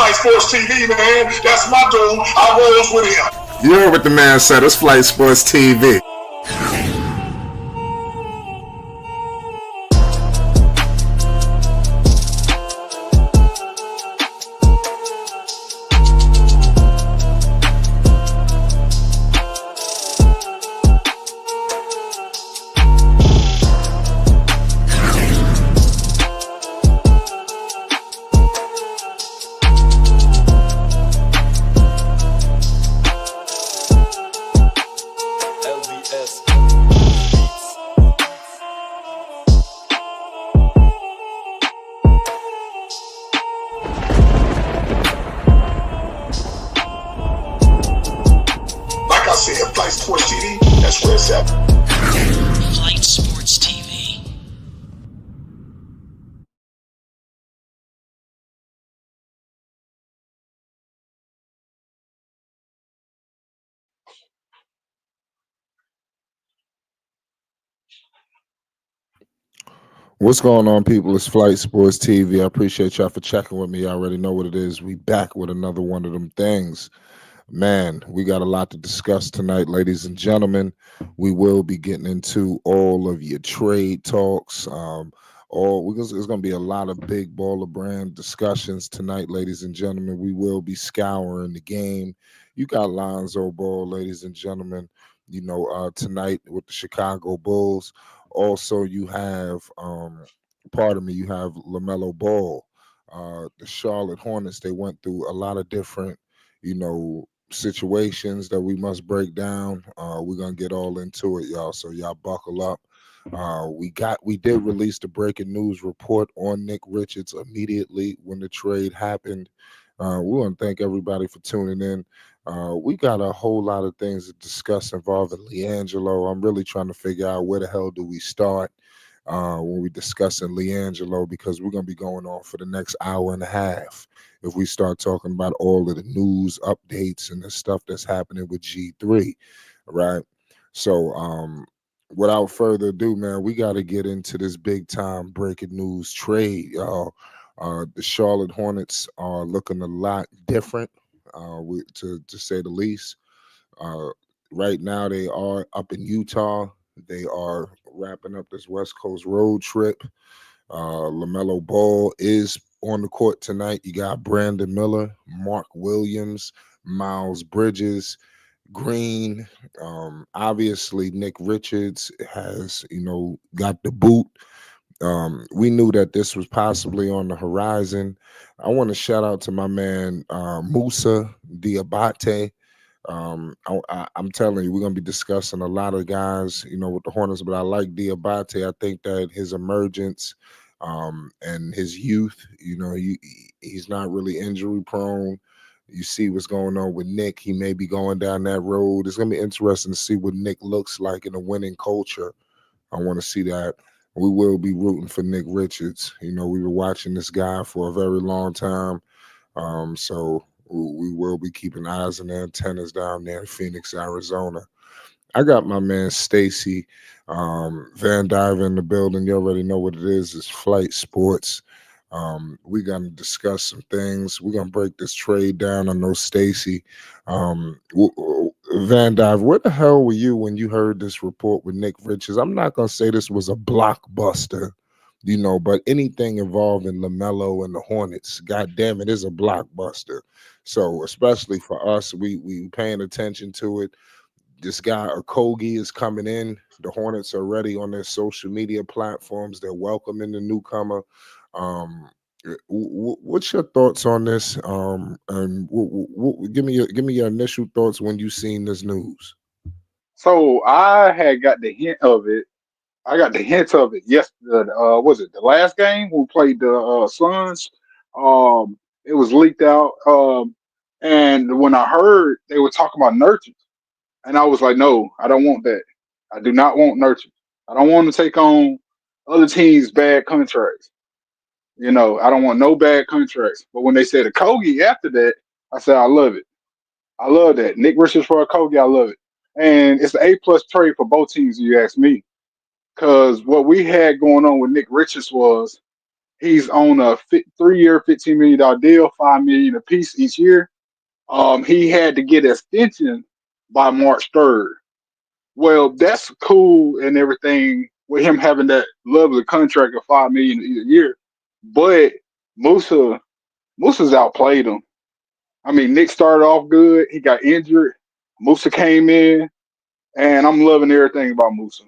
Flight Sports TV, man. That's my dude. I rolls with him. You heard what the man said. It's Flight Sports TV. Flight Sports TV, that's where it's at. Flight Sports TV. What's going on, people? It's Flight Sports TV. I appreciate y'all for checking with me. You already know what it is. We back with another one of them things. Man, we got a lot to discuss tonight, ladies and gentlemen. We will be getting into all of your trade talks. Because there's going to be a lot of big baller brand discussions tonight, ladies and gentlemen. We will be scouring the game. You got Lonzo Ball, ladies and gentlemen, tonight with the Chicago Bulls. Also, you have, you have Lamelo Ball. The Charlotte Hornets, they went through a lot of different, situations that we must break down. We're gonna get all into it, y'all. So y'all buckle up. We did release the breaking news report on Nick Richards immediately when the trade happened. We want to thank everybody for tuning in. We got a whole lot of things to discuss involving Liangelo. I'm really trying to figure out where the hell do we start when we're discussing Liangelo, because we're going to be going on for the next hour and a half if we start talking about all of the news updates and the stuff that's happening with G3, right? So without further ado, man, we got to get into this big time breaking news trade, y'all. The Charlotte Hornets are looking a lot different, to say the least. Right now, they are up in Utah. They are wrapping up this West Coast road trip. Lamelo Ball is on the court tonight. You got Brandon Miller, Mark Williams, Miles Bridges, Green. Obviously, Nick Richards has, got the boot. We knew that this was possibly on the horizon. I want to shout out to my man Musa Diabate. I'm telling you, we're going to be discussing a lot of guys, with the Hornets, but I like Diabate. I think that his emergence and his youth, he's not really injury prone. You see what's going on with Nick. He may be going down that road. It's going to be interesting to see what Nick looks like in a winning culture. I want to see that. We will be rooting for Nick Richards. We were watching this guy for a very long time. So we will be keeping eyes and antennas down there in Phoenix, Arizona. I got my man Stacy Van Diver in the building. You already know what it is. It's Flight Sports. We're going to discuss some things. We're going to break this trade down. I know Stacy. Van Diver, where the hell were you when you heard this report with Nick Richards? I'm not going to say this was a blockbuster, but anything involving LaMelo and the Hornets, God damn it, is a blockbuster. So especially for us, we paying attention to it. This guy Okogie is coming in. The Hornets are already on their social media platforms. They're welcoming the newcomer. What's your thoughts on this? And give me your initial thoughts when you seen this news. So I had got the hint of it. I got the hint of it yesterday. Was it the last game we played the Suns? It was leaked out. And when I heard they were talking about nurture, and I was like, no, I don't want that. I do not want nurture. I don't want to take on other teams' bad contracts. I don't want no bad contracts. But when they said Okogie after that, I said, I love it. I love that. Nick Richards for Okogie, I love it. And it's an A+ trade for both teams, if you ask me. Because what we had going on with Nick Richards was He's on a 3-year, $15 million deal, $5 million apiece each year. He had to get extension by March 3rd. Well, that's cool and everything with him having that lovely contract of $5 million a year, but Musa Musa's outplayed him. I mean, Nick started off good. He got injured. Musa came in, and I'm loving everything about Musa.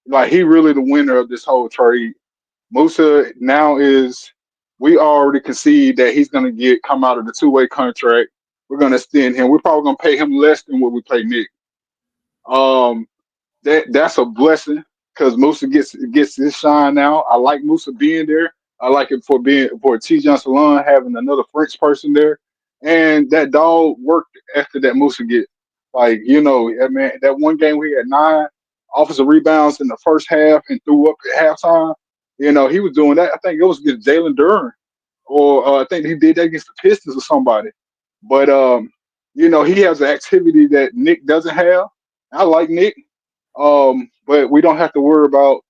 Like he really the winner of this whole trade. Musa now is. We already concede that he's going to come out of the two-way contract. We're going to extend him. We're probably going to pay him less than what we pay Nick. Um, that's a blessing because Musa gets his shine now. I like Musa being there. I like it for T. John Salon having another French person there, and that dog worked after that Musa get. Like man, that one game we had 9 offensive rebounds in the first half and threw up at halftime. He was doing that. I think it was against Jalen Duran, or I think he did that against the Pistons or somebody. But he has an activity that Nick doesn't have. I like Nick. But we don't have to worry about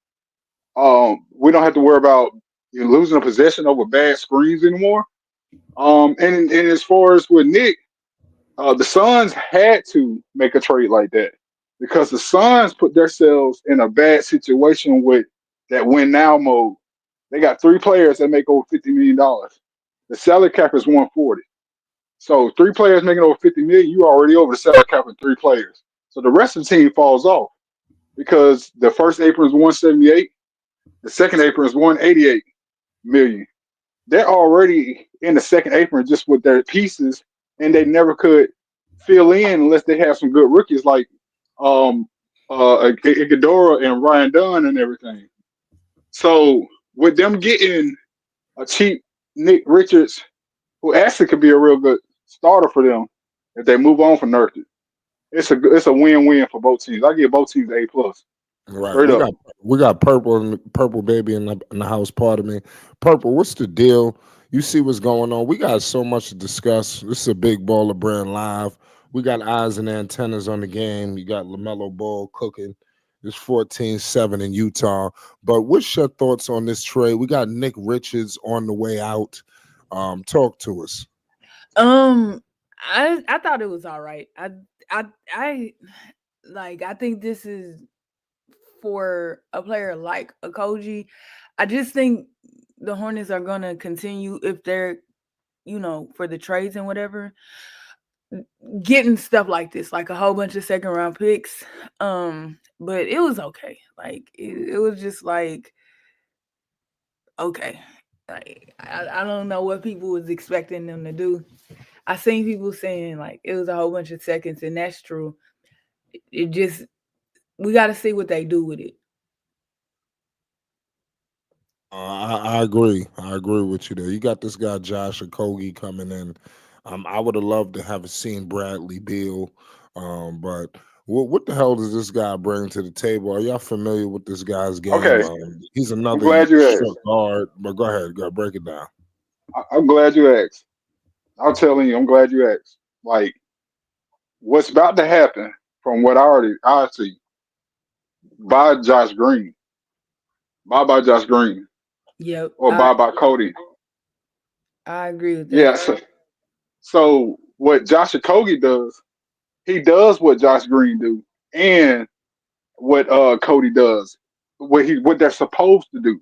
losing a possession over bad screens anymore. And as far as with Nick, the Suns had to make a trade like that because the Suns put themselves in a bad situation with that win now mode. They got 3 players that make over $50 million. The salary cap is 140. So 3 players making over $50 million, you already over the salary cap with 3 players. So the rest of the team falls off because the first apron is 178, the second apron is 188 million. They're already in the second apron just with their pieces, and they never could fill in unless they have some good rookies like Iguodala and Ryan Dunn and everything. So with them getting a cheap Nick Richards, who actually could be a real good starter for them if they move on from Nurkic, it's a win-win for both teams. I give both teams A plus. Right. Straight up. We got purple baby in the house. Part of me, purple. What's the deal? You see what's going on? We got so much to discuss. This is a big baller brand live. We got eyes and antennas on the game. You got Lamelo Ball cooking. It's 14-7 in Utah. But what's your thoughts on this trade? We got Nick Richards on the way out. Talk to us. I thought it was all right. I think this is for a player like Okogie. I just think the Hornets are gonna continue if they're, for the trades and whatever, getting stuff like this, like a whole bunch of second round picks. But it was okay. Like it was just like okay. Like I don't know what people was expecting them to do. I seen people saying like it was a whole bunch of seconds, and that's true. It just we got to see what they do with it. I agree. I agree with you there. You got this guy Josh Okogie coming in. I would have loved to have seen Bradley Beal, but what the hell does this guy bring to the table? Are y'all familiar with this guy's game? Okay. He's I'm another glad you asked. short guard, but go ahead, break it down. I'm glad you asked. I'm telling you, I'm glad you asked. Like, what's about to happen from what I see, buy Josh Green. Bye Josh Green. Yep. Or bye Cody. I agree with that. Yeah. So what Josh Okogie does, he does what Josh Green do and what Cody does. What they're supposed to do.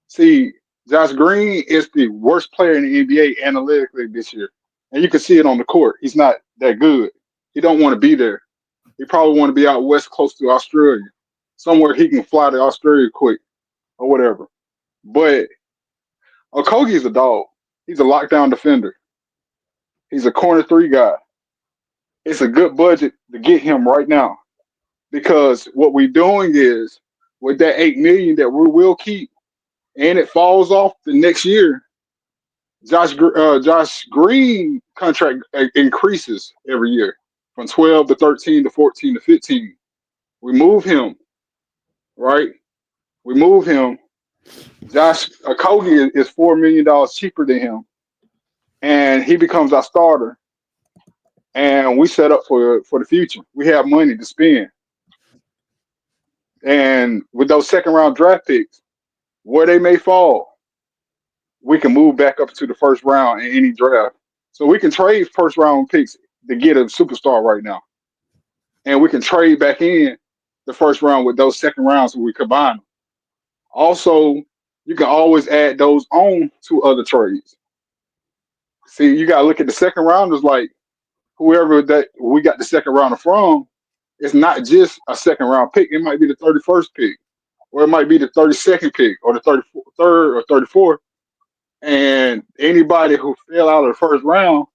See, Josh Green is the worst player in the NBA analytically this year. And you can see it on the court. He's not that good. He don't want to be there. He probably want to be out west close to Australia. Somewhere he can fly to Australia quick or whatever. But Okogie is a dog. He's a lockdown defender. He's a corner 3 guy. It's a good budget to get him right now. Because what we're doing is with that $8 million that we will keep, and it falls off the next year, Josh Green contract increases every year from 12 to 13 to 14 to 15. We move him, right? We move him. Josh Okogie is $4 million cheaper than him, and he becomes our starter. And we set up for the future. We have money to spend, and with those second round draft picks, where they may fall, we can move back up to the first round in any draft. So we can trade first round picks to get a superstar right now, and we can trade back in the first round with those second rounds when we combine them. Also, you can always add those on to other trades. See, you got to look at the second rounders like whoever that we got the second rounder from. It's not just a second round pick. It might be the 31st pick, or it might be the 32nd pick, or the 33rd or 34th. And anybody who fell out of the first round,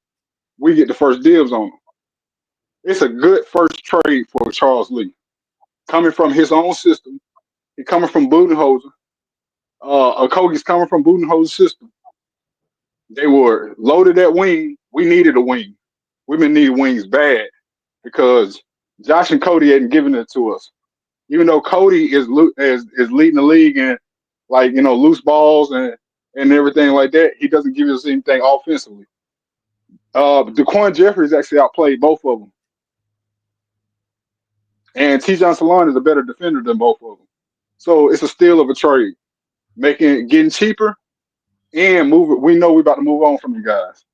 we get the first dibs on them. It's a good first trade for Charles Lee. Coming from his own system, he coming from Budenholzer. Okogie's coming from Budenholzer's system. They were loaded at wing. We needed a wing. Women need wings bad because Josh and Cody hadn't given it to us. Even though Cody is leading the league in loose balls and everything like that, he doesn't give us anything offensively. DeQuan Jeffries actually outplayed both of them, and Tijon Salon is a better defender than both of them. So it's a steal of a trade, getting cheaper and move it. We know we're about to move on from you guys.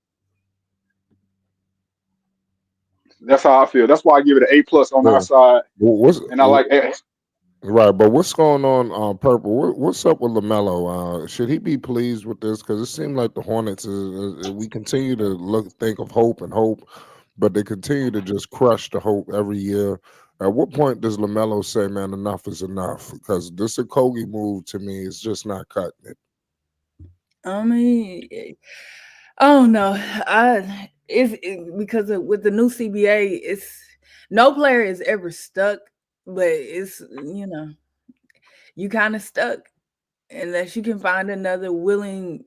That's how I feel. That's why I give it an A+ on our side, and I like it. Right, but what's going on, Purple? What's up with Lamelo? Should he be pleased with this? Because it seemed like the Hornets, we continue to think of hope, but they continue to just crush the hope every year. At what point does Lamelo say, "Man, enough is enough"? Because this Okogie move to me is just not cutting it. I mean, I don't know. Because with the new CBA, it's no player is ever stuck, but it's you kind of stuck unless you can find another willing.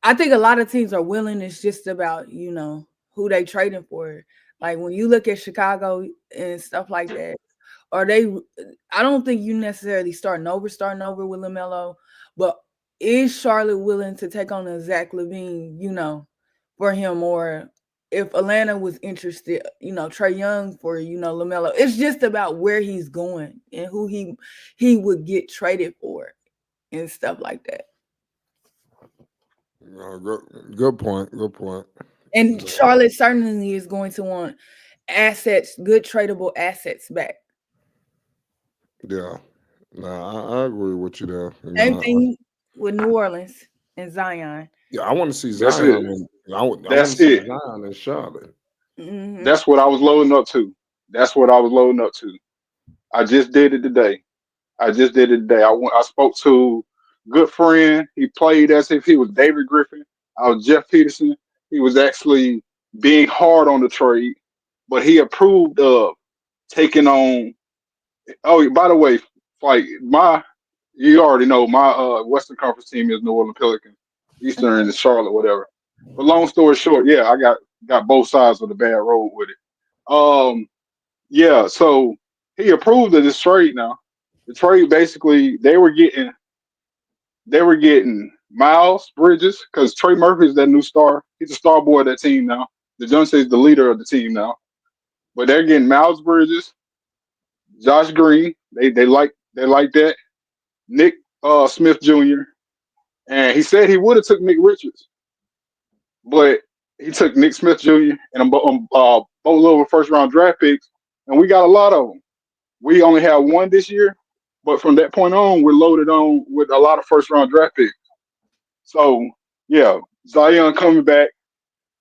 I think a lot of teams are willing. It's just about who they trading for. Like when you look at Chicago and stuff like that, I don't think you necessarily starting over with LaMelo, but is Charlotte willing to take on a Zach LaVine, for him, or if Atlanta was interested, Trae Young for, LaMelo. It's just about where he's going and who he would get traded for and stuff like that. Good point. Good point. And Charlotte certainly is going to want assets, good tradable assets back. Yeah. I agree with you there. Same thing with New Orleans and Zion. Yeah, I want to see Zion. I want to see Zion in Charlotte. Mm-hmm. That's what I was loading up to. I just did it today. I spoke to a good friend. He played as if he was David Griffin. I was Jeff Peterson. He was actually being hard on the trade, but he approved of taking on. Oh, by the way, you already know my Western Conference team is New Orleans Pelicans. Eastern is Charlotte, whatever. But long story short, yeah, I got both sides of the bad road with it. Yeah, so he approved of this trade now. The trade basically they were getting Miles Bridges because Trey Murphy is that new star. He's a star boy of that team now. DeJounte is the leader of the team now. But they're getting Miles Bridges, Josh Green. They like that. Nick Smith Jr. And he said he would have took Nick Richards, but he took Nick Smith Jr. and a boatload of first round draft picks, and we got a lot of them. We only have one this year, but from that point on, we're loaded on with a lot of first round draft picks. So yeah, Zion coming back,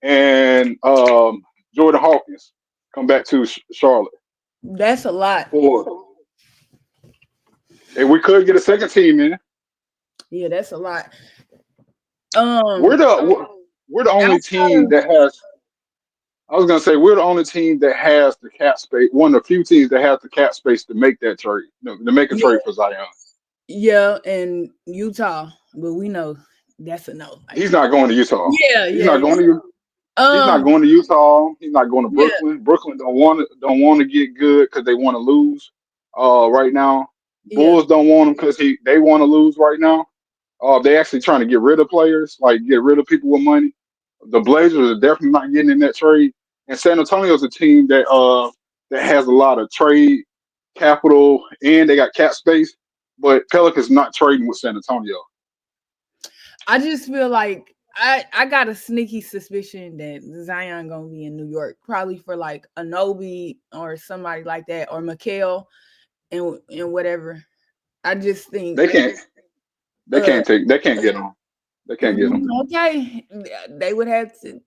and Jordan Hawkins come back to Charlotte. That's a lot. And we could get a second team in. Yeah, that's a lot. We're the only team that has. I was gonna say we're the only team that has the cap space. One of the few teams that has the cap space to make that trade, to make a trade for Zion. Yeah, and Utah, but we know that's a no. He's not going to Utah. He's not going to. He's not going to Utah. He's not going to Brooklyn. Yeah. Brooklyn don't want to get good because they want to lose. Right now, Bulls don't want him because they want to lose right now. They actually trying to get rid of players, like get rid of people with money. The Blazers are definitely not getting in that trade. And San Antonio's a team that has a lot of trade capital and they got cap space. But Pelicans not trading with San Antonio. I just feel like I got a sneaky suspicion that Zion gonna be in New York, probably for like Anobi or somebody like that, or Mikhail and whatever. I just think They can't. They uh can't take. They can't get them. They can't get them. okay, they would have to.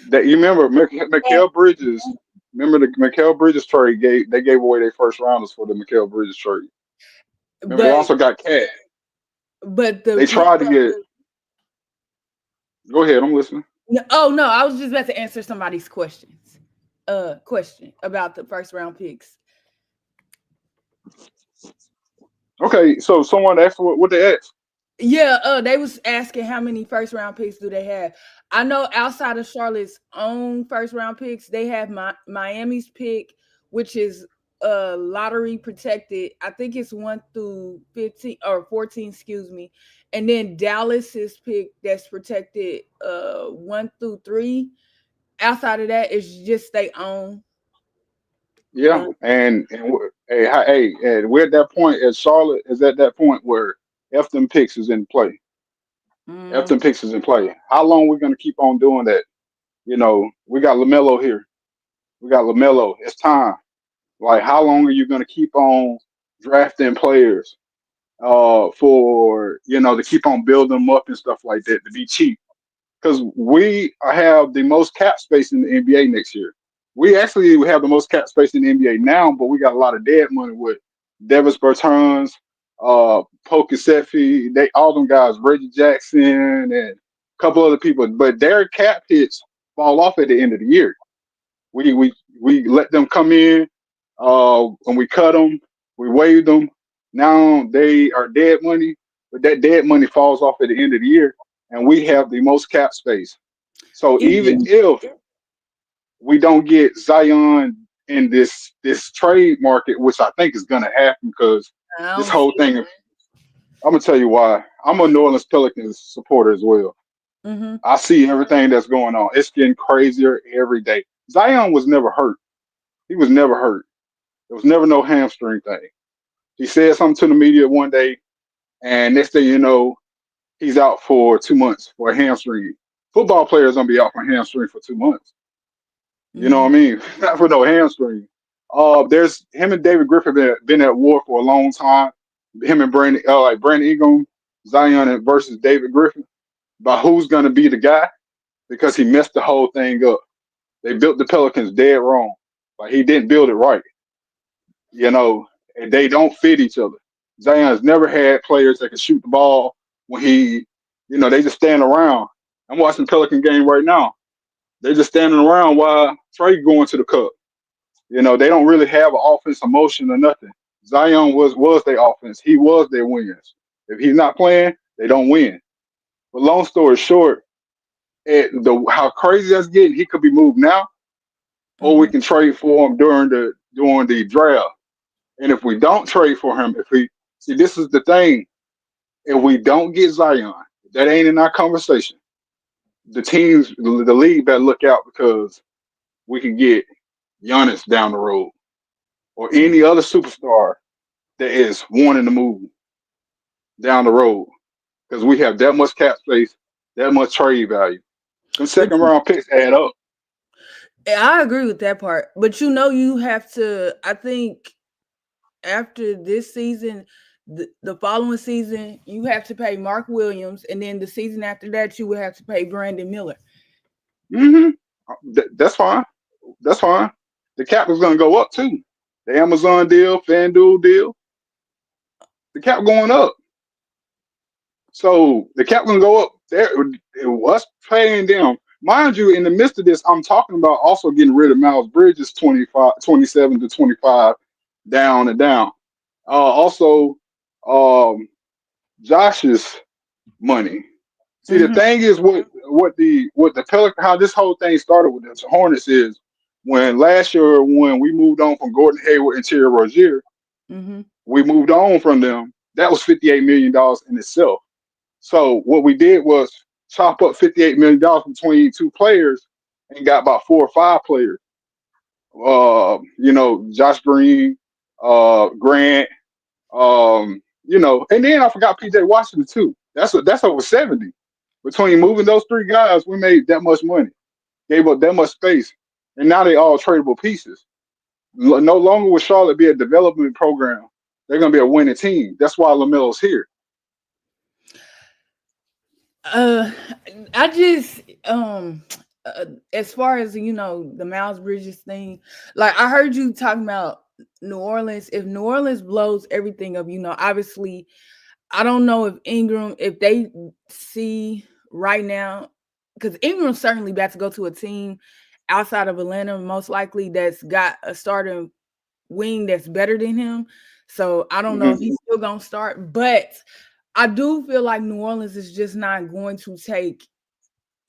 That you remember, Mikael Bridges. Remember the Mikael Bridges trade? They gave away their first rounders for the Mikael Bridges trade. Remember, they But also got Cat. the They tried to get. Go ahead, I'm listening. oh no, I was just about to answer somebody's questions. Question about the first round picks. Okay, so someone asked what they asked. Yeah, they was asking how many first round picks do they have. I know outside of Charlotte's own first round picks, they have Miami's pick, which is lottery protected. I think it's 1 through 15 or 14, excuse me. And then Dallas's pick that's protected 1 through 3. Outside of that, it's just they own. Yeah, hey, and we're at that point. As Charlotte is at that point where F them picks is in play. F Mm, them picks is in play. How long we gonna keep on doing that? We got Lamelo here. We got Lamelo. It's time. Like, how long are you gonna keep on drafting players for to keep on building them up and stuff like that to be cheap? Because we have the most cap space in the NBA next year. We actually have the most cap space in the NBA now, but we got a lot of dead money with Davis Bertans, Pokusefi, they all them guys, Reggie Jackson, and a couple other people. But their cap hits fall off at the end of the year. We let them come in, and we cut them, we waived them. Now they are dead money, but that dead money falls off at the end of the year, and we have the most cap space. So even even if we don't get Zion in this trade market, which I think is going to happen because I this don't see whole thing. it. I'm gonna tell you why. I'm a New Orleans Pelicans supporter as well. Mm-hmm. I see everything that's going on. It's getting crazier every day. Zion was never hurt. He was never hurt. There was never no hamstring thing. He said something to the media one day, and next thing you know, he's out for 2 months for a hamstring. Football players gonna be out for hamstring for 2 months. You know Mm-hmm. what I mean? Not for no hamstring. There's him and David Griffin been at war for a long time. Him and Brandon Ingram, Zion versus David Griffin. About who's gonna be the guy because he messed the whole thing up. They built the Pelicans dead wrong. Like he didn't build it right. And they don't fit each other. Zion's never had players that can shoot the ball when they just stand around. I'm watching the Pelican game right now. They're just standing around while Trey going to the cup. They don't really have an offense of motion or nothing. Zion was their offense. He was their wins. If he's not playing, they don't win. But long story short, how crazy that's getting, he could be moved now, or we Mm-hmm. can trade for him during the draft. And if we don't trade for him, if we see this is the thing, if we don't get Zion, that ain't in our conversation. The league better look out because we can get Giannis down the road or any other superstar that is wanting to move down the road because we have that much cap space, that much trade value. Them But second round picks add up. I agree with that part. But you have to. I think after this season, the following season, you have to pay Mark Williams, and then the season after that, you would have to pay Brandon Miller. hmm That's fine. That's fine. The cap is going to go up too. The Amazon deal, FanDuel deal, the cap going up. So the cap going to go up. There, it was paying them. Mind you, in the midst of this, I'm talking about also getting rid of Miles Bridges 25, 27 to 25, down and down. Also, um, Josh's money. See, the Mm-hmm. thing is what the Pelican how this whole thing started with the Hornets is when last year when we moved on from Gordon Hayward and Terry Rozier, Mm-hmm. we moved on from them. That was $58 million in itself. So what we did was chop up $58 million between two players and got about 4 or 5 players. Josh Green, Grant, and then I forgot PJ Washington too. That's over 70. Between moving those three guys, we made that much money, gave up that much space, and now they all tradable pieces. No longer will Charlotte be a development program. They're going to be a winning team. That's why LaMelo's here. Uh, I just as far as the Miles Bridges thing, like I heard you talking about New Orleans. If New Orleans blows everything up, obviously, I don't know if they see right now, because Ingram's certainly about to go to a team outside of Atlanta, most likely that's got a starting wing that's better than him. So I don't know if he's still gonna start, but I do feel like New Orleans is just not going to take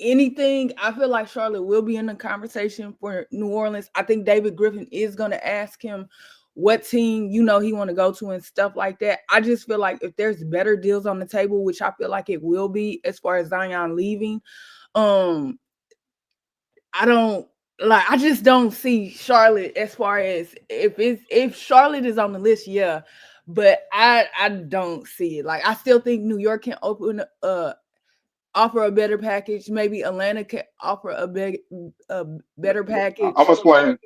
anything. I feel like Charlotte will be in the conversation for New Orleans. I think David Griffin is going to ask him what team he want to go to and stuff like that. I just feel like if there's better deals on the table, which I feel like it will be as far as Zion leaving, I just don't see Charlotte as far as if Charlotte is on the list, yeah. But I don't see it. Like I still think New York can offer a better package. Maybe Atlanta can offer a better package. I'm explaining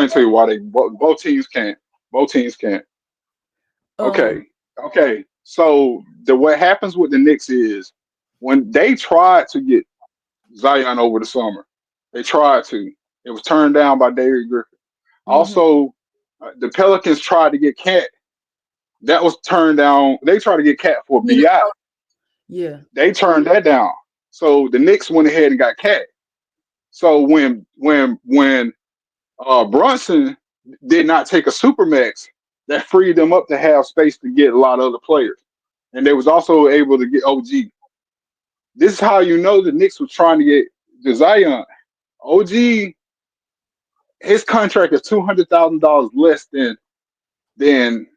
to you why they both teams can't. Both teams can't. Okay. So what happens with the Knicks is when they tried to get Zion over the summer, they tried to. It was turned down by David Griffin. Also, the Pelicans tried to get Cat. That was turned down. They tried to get Cat for BI. Yeah. They turned that down. So the Knicks went ahead and got Cat. So when Brunson did not take a supermax, that freed them up to have space to get a lot of other players. And they was also able to get OG. This is how you know the Knicks was trying to get the Zion. OG, his contract is $200,000 less than Zion.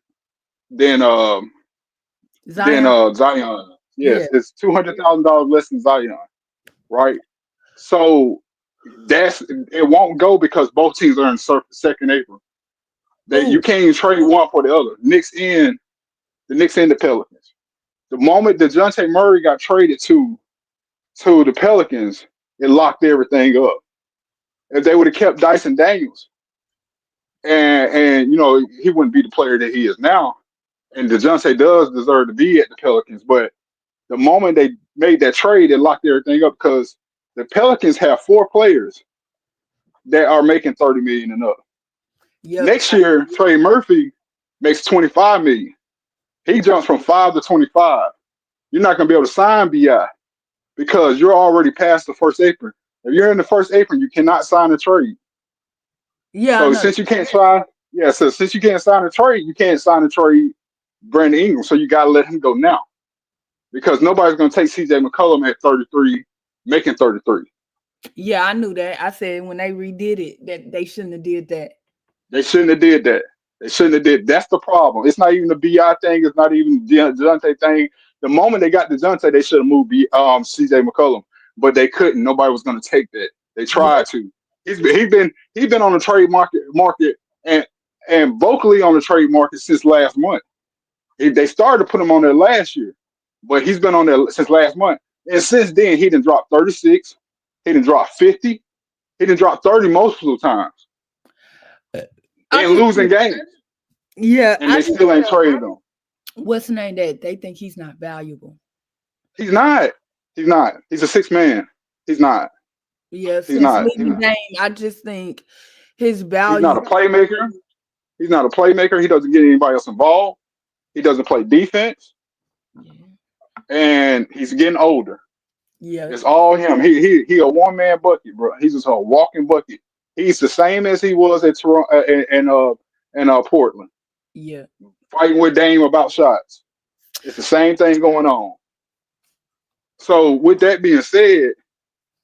Yes, it's $200,000 less than Zion, right? So it won't go because both teams are in second April. You can't even trade one for the other. The Knicks and the Pelicans. The moment DeJounte Murray got traded to the Pelicans, it locked everything up. If they would have kept Dyson Daniels, and he wouldn't be the player that he is now. And DeJounte does deserve to be at the Pelicans, but the moment they made that trade, it locked everything up because the Pelicans have 4 players that are making $30 million and up. Yep. Next year, Trey Murphy makes $25 million. He jumps from 5 to 25. You're not going to be able to sign BI because you're already past the first apron. If you're in the first apron, you cannot sign a trade. Yeah. So since you can't sign a trade, you can't sign a trade Brandon Ingram. So you got to let him go now because nobody's going to take CJ McCollum at 33, making 33. Yeah, I knew that. I said when they redid it that they shouldn't have did that. They shouldn't have did that. That's the problem. It's not even the BI thing. It's not even the DeJounte thing. The moment they got DeJounte, they should have moved CJ McCollum, but they couldn't. Nobody was going to take that. They tried to. He's been on the trade market and vocally on the trade market since last month. They started to put him on there last year, but he's been on there since last month. And since then, he didn't drop 36. He didn't drop 50. He didn't drop 30 multiple times. And losing games. Yeah. And they still ain't traded him. What's the name that they think he's not valuable? He's not. He's a 6 man. He's not. Yes, he's not. I just think his value. He's not a playmaker. He doesn't get anybody else involved. He doesn't play defense. Yeah. And he's getting older. Yeah. It's all him. He a one-man bucket, bro. He's just a walking bucket. He's the same as he was at Toronto and Portland. Yeah. Fighting with Dame about shots. It's the same thing going on. So with that being said,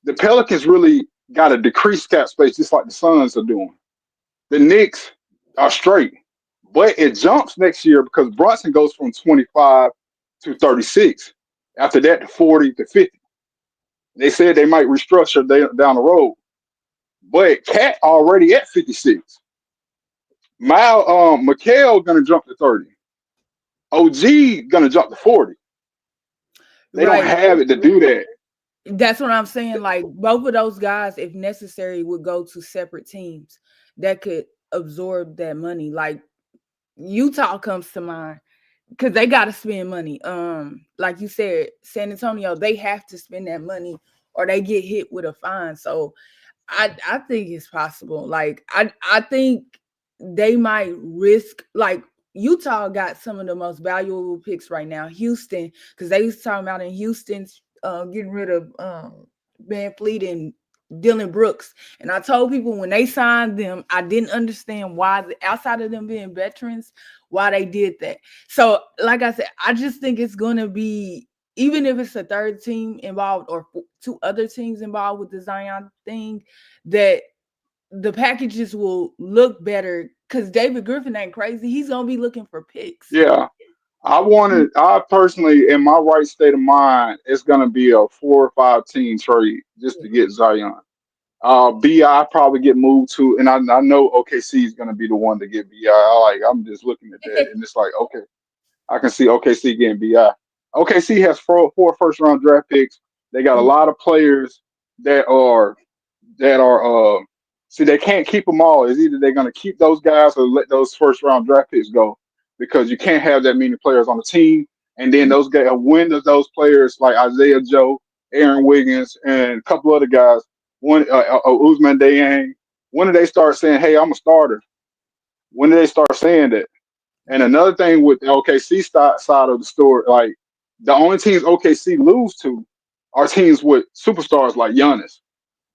the Pelicans really got a decreased cap space just like the Suns are doing. The Knicks are straight. But it jumps next year because Brunson goes from 25 to 36. After that to 40 to 50. They said they might restructure down the road. But Cat already at 56. Mikal gonna jump to 30. OG gonna jump to 40. They don't Right. have it to do that. That's what I'm saying. Like both of those guys, if necessary, would go to separate teams that could absorb that money. Like Utah comes to mind because they got to spend money. Like you said, San Antonio, they have to spend that money or they get hit with a fine. So I think it's possible. Like I think they might risk like Utah got some of the most valuable picks right now. Houston, because they was talking about in Houston getting rid of Van Fleet and Dylan Brooks. And I told people when they signed them, I didn't understand why outside of them being veterans, why they did that. So, like I said, I just think it's gonna be even if it's a third team involved or two other teams involved with the Zion thing, that the packages will look better because David Griffin ain't crazy. He's gonna be looking for picks. Yeah. I personally, in my right state of mind, it's going to be a 4 or 5 team trade just to get Zion. BI probably get moved to, and I know OKC is going to be the one to get BI. I'm just looking at that, and it's like, okay, I can see OKC getting BI. OKC has four first round draft picks. They got a lot of players that are see, they can't keep them all. It's either they're going to keep those guys or let those first round draft picks go because you can't have that many players on the team. And then those guys, when does those players like Isaiah Joe, Aaron Wiggins, and a couple other guys, Usman Dayang, when do they start saying, "Hey, I'm a starter"? When do they start saying that? And another thing with the OKC side of the story, like the only teams OKC lose to are teams with superstars like Giannis,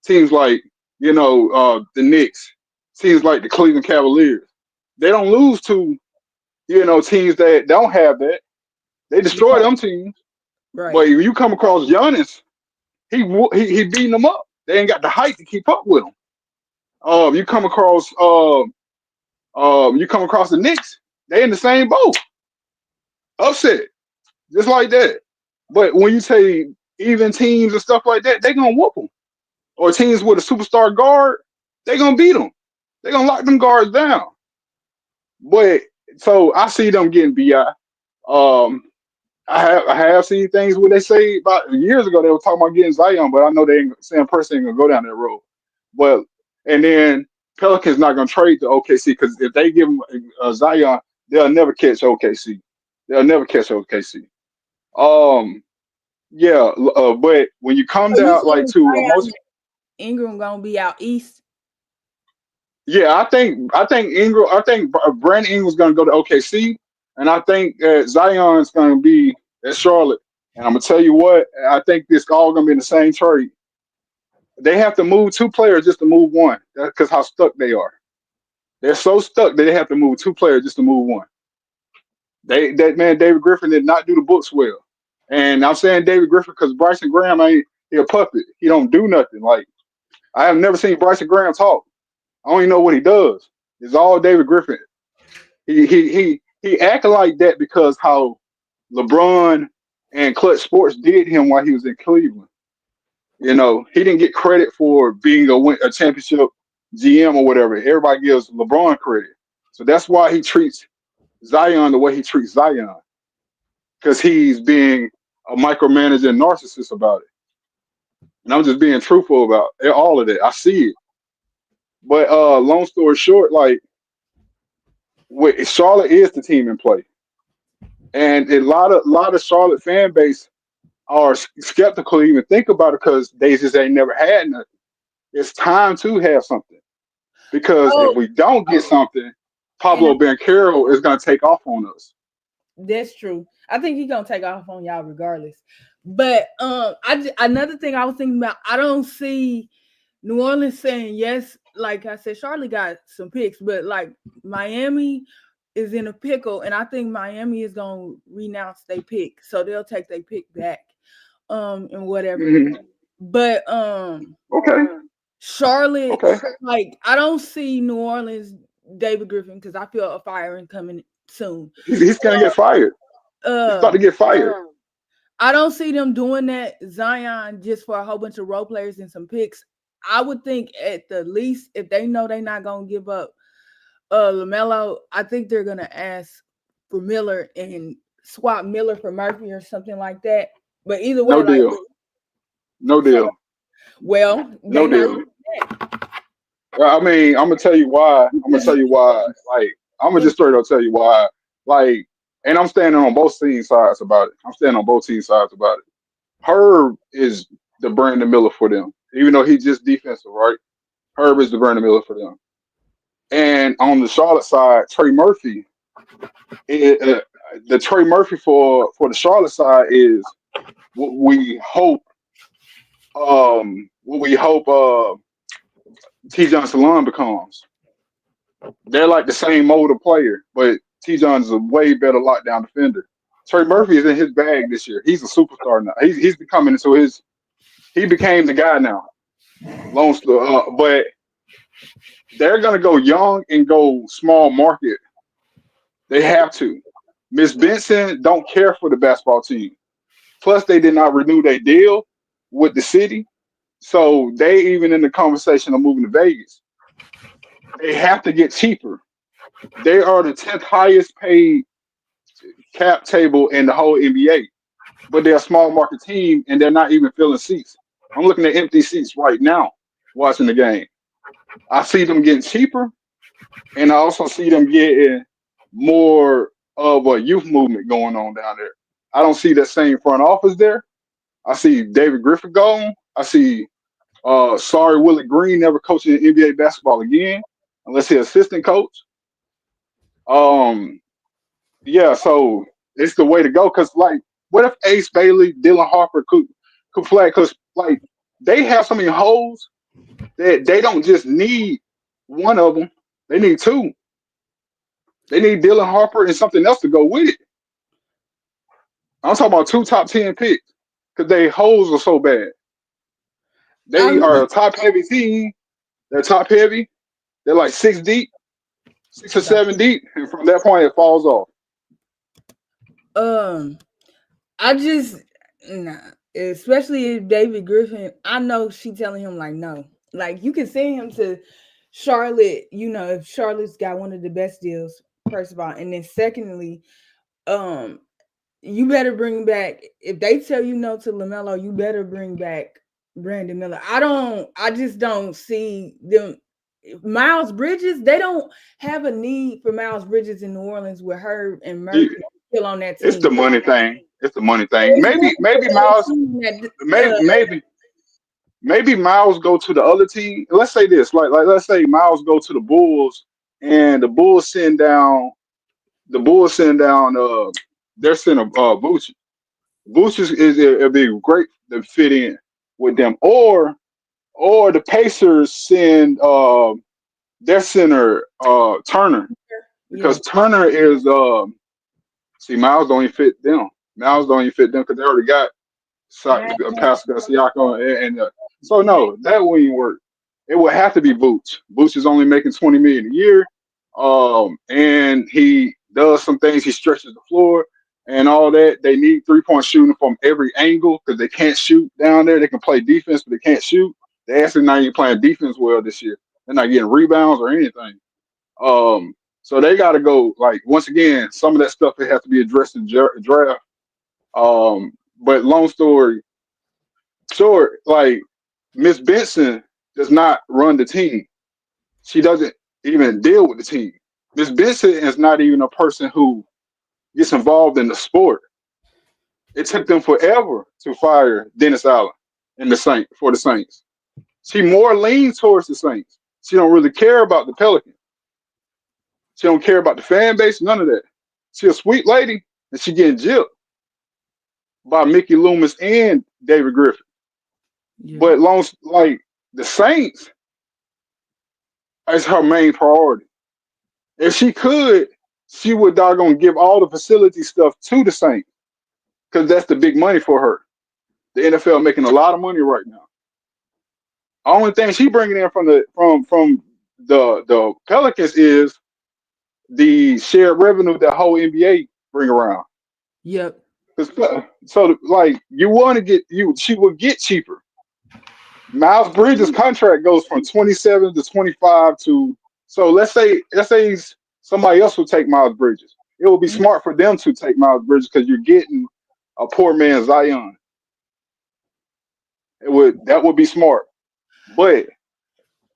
teams like the Knicks, teams like the Cleveland Cavaliers. They don't lose to teams that don't have that. They destroy them teams. Right. But if you come across Giannis, he beating them up. They ain't got the height to keep up with them. You come across the Knicks, they in the same boat, upset, just like that. But when you say even teams and stuff like that, they gonna whoop them. Or teams with a superstar guard, they gonna beat them. They gonna lock them guards down. But so I see them getting BI. I have seen things where they say about years ago they were talking about getting Zion, but I know they ain't saying person ain't gonna go down that road. But and then Pelicans not gonna trade to OKC because if they give them Zion, they'll never catch OKC. They'll never catch OKC. Yeah, but when you come So you down like saying to Zion most, Ingram gonna be out east? yeah, I think Brandon Ingram's gonna go to OKC, and I think Zion's gonna be at Charlotte. And I'm gonna tell you what, I think this all gonna be in the same trade. They have to move 2 players just to move one. That's because how stuck they are. They're so stuck that they have to move 2 players just to move one. That man David Griffin did not do the books well, and I'm saying David Griffin because Bryson Graham ain't he a puppet. He don't do nothing. Like I have never seen Bryson Graham talk. I don't even know what he does. It's all David Griffin. He acted like that because how LeBron and Clutch Sports did him while he was in Cleveland. He didn't get credit for being a championship GM or whatever. Everybody gives LeBron credit. So that's why he treats Zion the way he treats Zion. Because he's being a micromanager and narcissist about it. And I'm just being truthful about all of that. I see it. But long story short, like Charlotte is the team in play. And a lot of Charlotte fan base are skeptical to even think about it because they just ain't never had nothing. It's time to have something because if we don't get something, Pablo Banchero is going to take off on us. That's true. I think he's gonna take off on y'all regardless. But another thing I was thinking about, I don't see New Orleans saying yes. Like I said, Charlotte got some picks, but like Miami is in a pickle, and I think Miami is gonna renounce their pick, so they'll take their pick back, and whatever. Mm-hmm. But Okay. Charlotte, Okay. like I don't see New Orleans David Griffin because I feel a firing coming soon. He's going to get fired. He's about to get fired. I don't see them doing that Zion just for a whole bunch of role players and some picks. I would think at the least if they know they're not gonna give up Lamelo, I think they're gonna ask for Miller and swap Miller for Murphy or something like that. But either way, No like, deal. No so, deal. well, No they not. deal. I mean, I'm gonna tell you why. I'm gonna tell you why. Like, I'm gonna just straight up tell you why. Like, and I'm standing on both team sides about it. I'm standing on both team sides about it. Herb is the Brandon Miller for them, even though he's just defensive, right? Herb is the Brandon Miller for them. And on the Charlotte side, Trey Murphy, the Trey Murphy for the Charlotte side is what we hope. What we hope T. John Salon becomes. They're like the same mold of player, but T. John is a way better lockdown defender. Trey Murphy is in his bag this year. He's a superstar now. He's becoming into his. He became the guy now. Lone Star, but they're gonna go young and go small market. They have to. Miss Benson don't care for the basketball team. Plus, they did not renew their deal with the city, so they even in the conversation of moving to Vegas. They have to get cheaper. They are the 10th highest paid cap table in the whole NBA, but they're a small market team and they're not even filling seats. I'm looking at empty seats right now watching the game. I see them getting cheaper, and I also see them getting more of a youth movement going on down there. I don't see that same front office there. I see David Griffin gone. I see sorry Willie Green never coaching NBA basketball again unless he's assistant coach. Um, yeah, so it's the way to go. Cause like, what if Ace Bailey, Dylan Harper could play? Cause like they have so many holes that they don't just need one of them; they need two. They need Dylan Harper and something else to go with it. I'm talking about two top 10 picks because they holes are so bad. They are a top heavy team. They're top heavy. They're like six deep, 6 or 7 deep, and from that point it falls off. I just nah, especially if David Griffin. I know she telling him like no, like you can send him to Charlotte. You know, if Charlotte's got one of the best deals, first of all, and then secondly, um, you better bring back. If they tell you no to Lamelo, you better bring back Brandon Miller. I just don't see them. Miles Bridges, they don't have a need for Miles Bridges in New Orleans with Herb and Murphy still on that It's team. the money thing. It's the money thing. It's Maybe not Miles. Maybe Miles go to the other team. Let's say this. Like let's say Miles go to the Bulls, and the Bulls send down. The Bulls send down. They're sending Vooch. Vooch is it'll be great to fit in with them. Or the Pacers send their center Turner yeah. because Turner is see Miles don't even fit them. Miles don't even fit them because they already got Pascal Siakam and so no, that wouldn't work. It would have to be Vooch. Vooch is only making 20 million a year, and he does some things. He stretches the floor and all that. They need 3-point shooting from every angle because they can't shoot down there. They can play defense, but they can't shoot. They actually not even playing defense well this year. They're not getting rebounds or anything. So they got to go. Like once again, some of that stuff it has to be addressed in draft. But long story short, like Miss Benson does not run the team. She doesn't even deal with the team. Miss Benson is not even a person who gets involved in the sport. It took them forever to fire Dennis Allen in the Saints. She more leans towards the Saints. She don't really care about the Pelicans. She don't care about the fan base, none of that. She a sweet lady, and she getting gypped by Mickey Loomis and David Griffin. Yeah. But like the Saints is her main priority. If she could, she would doggone give all the facility stuff to the Saints because that's the big money for her. The NFL making a lot of money right now. Only thing she bringing in from the Pelicans is the shared revenue that whole NBA bring around. Yep. So like you want to get she will get cheaper. Miles Bridges' contract goes from 27 to 25 to so let's say somebody else will take Miles Bridges. It would be smart for them to take Miles Bridges because you're getting a poor man's Zion. That would be smart. But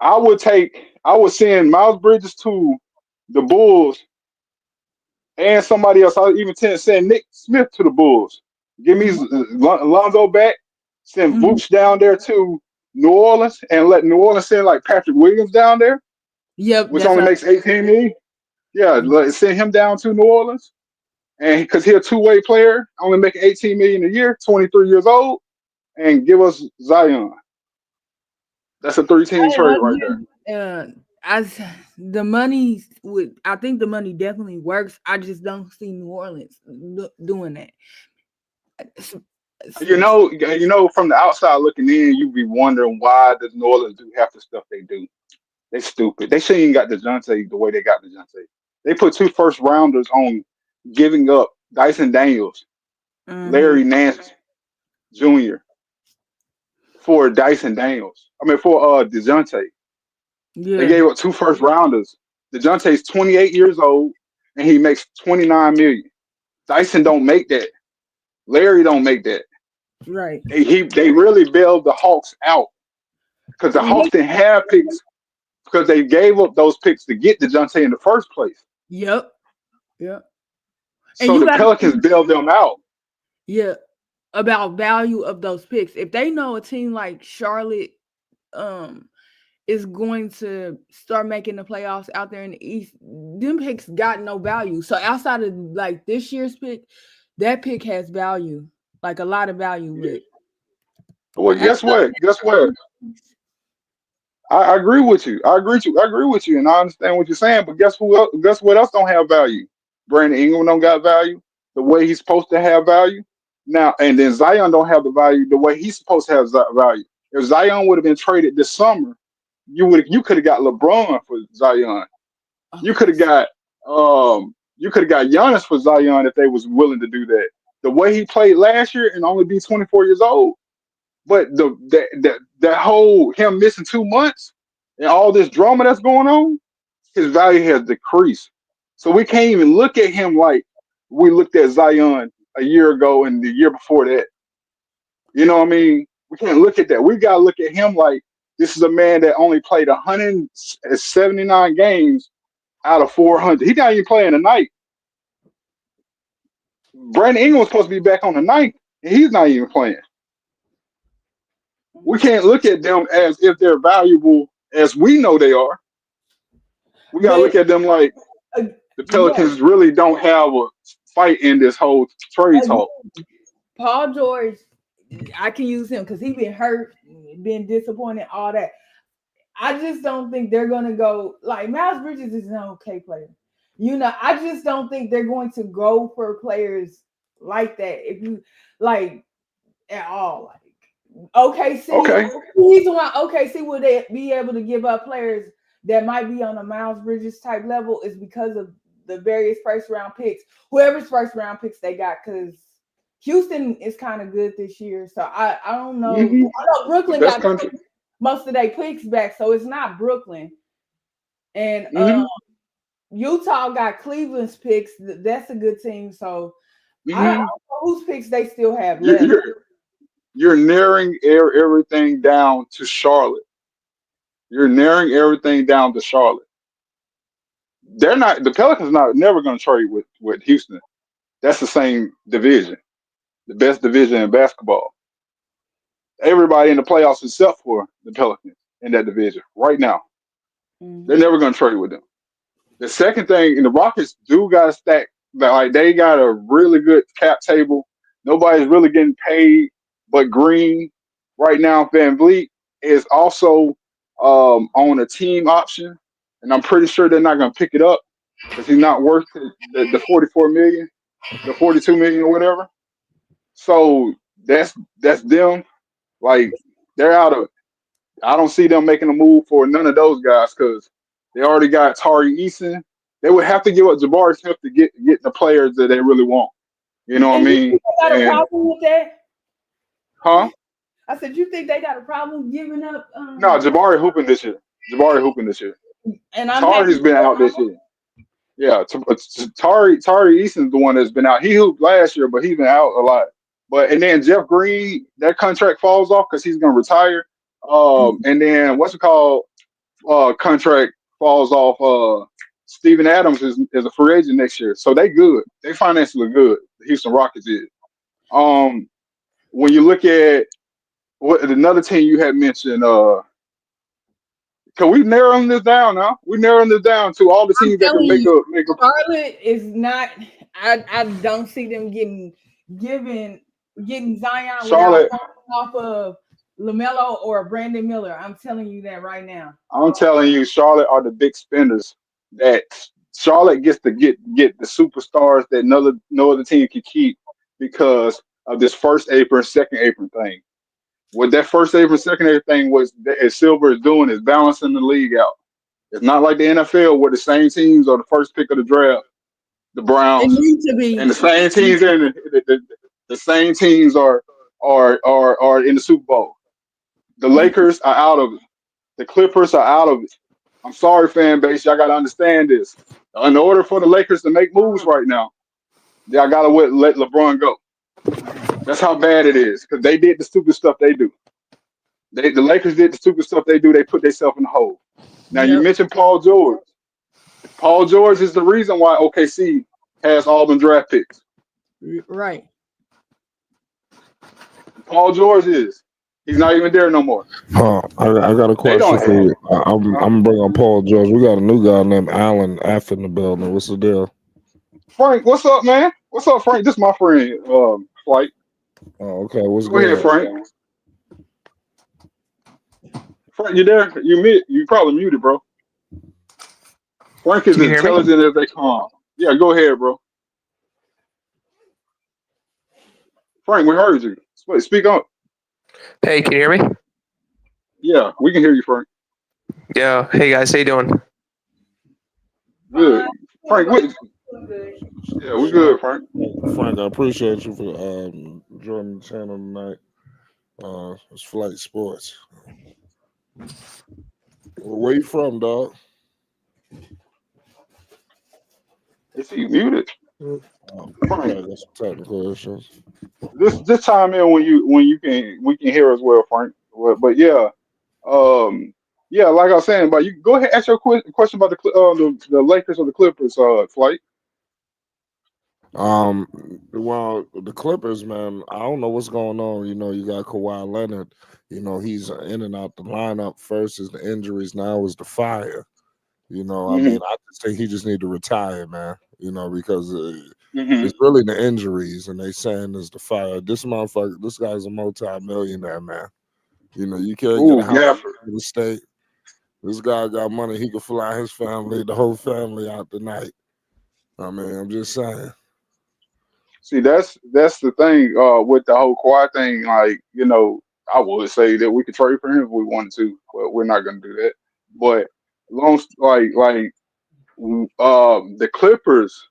I would send Miles Bridges to the Bulls and somebody else. I would even send Nick Smith to the Bulls. Give me Lonzo back. Send Mhm. Vooch down there to New Orleans and let New Orleans send like Patrick Williams down there, Yep, which that's only what. makes 18 million. Yeah, send him down to New Orleans. And because he's a two-way player, only making 18 million a year, 23 years old, and give us Zion. That's a three-team trade right there. Uh, as the money would, I think the money definitely works. I just don't see New Orleans doing that. S- From the outside looking in, you be wondering why does New Orleans do half the stuff they do. They stupid. They shouldn't even got DeJounte the way they got DeJounte. They put 2 first rounders on giving up Dyson Daniels, Mhm. Larry Nance Jr. for Dyson Daniels. I mean for DeJounte. They Yeah, gave up 2 first rounders. DeJounte's 28 years old and he makes 29 million. Dyson don't make that. Larry don't make that. right. They really bailed the Hawks out because the And Hawks didn't have picks because they gave up those picks to get DeJounte in the first place. yep, yep. And So you the got to Pelicans think, bailed them out. yeah, about value of those picks. If they know a team like Charlotte, um, is going to start making the playoffs out there in the East, them picks got no value. So outside of like this year's pick, that pick has value, like a lot of value. But Well, guess what? Guess what? I agree with you. I agree with you, and I understand what you're saying. But guess who? Guess what else don't have value? Brandon Ingram don't got value the way he's supposed to have value. Now, and then Zion don't have the value the way he's supposed to have value. If Zion would have been traded this summer, you could have got LeBron for Zion. You okay, could have got Giannis for Zion if they was willing to do that. The way he played last year and only be 24 years old, but that whole him missing 2 months and all this drama that's going on, his value has decreased. So we can't even look at him like we looked at Zion a year ago and the year before that. You know what I mean? We can't look at that. We gotta look at him like this is a man that only played 179 games out of 400. He's not even playing tonight. Brandon Ingram was supposed to be back on the ninth, and he's not even playing. We can't look at them as if they're valuable as we know they are. We gotta but look at them like uh, the yeah, Pelicans really don't have a fight in this whole trade talk. Paul George, I can use him because he been hurt, been disappointed, all that. I just don't think they're gonna go like Miles Bridges is an okay player. I just don't think they're going to go for players like that. If you like at all, like OKC, Okay. reason why OKC would they be able to give up players that might be on a Miles Bridges type level is because of the various first round picks, whoever's first round picks they got, because Houston is kind of good this year. So I don't know. Hmm. I know The Brooklyn best got country. most of their picks back, so it's not Brooklyn. And Hmm. Utah got Cleveland's picks. That's a good team. So I don't Hmm. know whose picks they still have You're, left. you're you're narrowing everything down to Charlotte. You're narrowing everything down to Charlotte. They're not the Pelicans not never going to trade with Houston. That's the same division, the best division in basketball. Everybody in the playoffs except for the Pelicans in that division right now. They're Mhm. never going to trade with them. The second thing, and the Rockets do got a stack, like they got a really good cap table. Nobody's really getting paid, but Green right now, Van Vliet is also on a team option, and I'm pretty sure they're not going to pick it up because he's not worth the 44 million, the 42 million or whatever. So that's them. Like they're out of. I don't see them making a move for none of those guys because they already got Tari Eason. They would have to give up Jabari Smith to get the players that they really want. You know what I And you mean? think they got a And problem with that? huh? I said, you think they got a problem giving up? No, Jabari hooping this year. Jabari hooping this year. And I'm happy Tari's been for out this year. Yeah, Tari Eason's the one that's been out. He hooped last year, but he's been out a lot. And then Jeff Green, that contract falls off because he's gonna retire. And then what's it called? Contract falls off. Steven Adams is a free agent next year, so they good. They financially good. The Houston Rockets is. When you look at what another team you had mentioned, can we narrowing this down now? We narrowing this down to all the I'm teams that can telling make you, up. Charlotte is not. I don't see them getting Zion without Charlotte. falling off of Lamelo or Brandon Miller. I'm telling you that right now. I'm telling you, Charlotte are the big spenders. That Charlotte gets to get the superstars that no other team can keep because of this first apron, second apron thing. What that first apron, second apron thing was, as Silver is doing, is balancing the league out. It's not like the NFL where the same teams are the first pick of the draft, the It Browns, needs to and the be. same teams are in the same teams are in the Super Bowl. The Lakers are out of it. The Clippers are out of it. I'm sorry, fan base. Y'all got to understand this. In order for the Lakers to make moves right now, y'all got to let LeBron go. That's how bad it is because they did the stupid stuff they do. The Lakers did the stupid stuff they do. They put themselves in the hole. Now, you Yep. mentioned Paul George. Paul George is the reason why OKC has all them draft picks. Right. Paul George is. He's not even there no more. I got a They question don't. for you. I'm bringing up Paul George. We got a new guy named Allen F in the building. What's the deal? Frank, what's up, man? What's up, Frank? This is my friend, Flight. Oh, okay. What's Go ahead, good? Frank. Frank, you there? You probably muted, bro. Frank is Can you hear me? intelligent as they come. Yeah, go ahead, bro. Frank, we heard you. Speak up. Hey, can you hear me? Yeah, we can hear you, Frank. Yeah. Hey guys, how you doing? Good. Frank, yeah, we good, Frank. Frank, I appreciate you for joining the channel tonight. It's Flight Sports. Where you from, dog? Is he muted? Frank, I got some technical issues. This time in when we can hear as well, Frank. But yeah, yeah, like I was saying, but you go ahead ask your question about the Lakers or the Clippers, Flight. Well, the Clippers, man, I don't know what's going on. You know, you got Kawhi Leonard. You know, he's in and out the lineup. First is the injuries, now is the fire. You know, I mean, I just think he just need to retire, man. You know, because it's really the injuries, and they saying it's the fire. This motherfucker, this guy's a multi-millionaire, man. You know, you can't get a house in the state. This guy got money. He could fly his family, the whole family out tonight. I mean, I'm just saying. See, that's the thing with the whole Kawhi thing. Like, you know, I would say that we could trade for him if we wanted to, but we're not going to do that. But the Clippers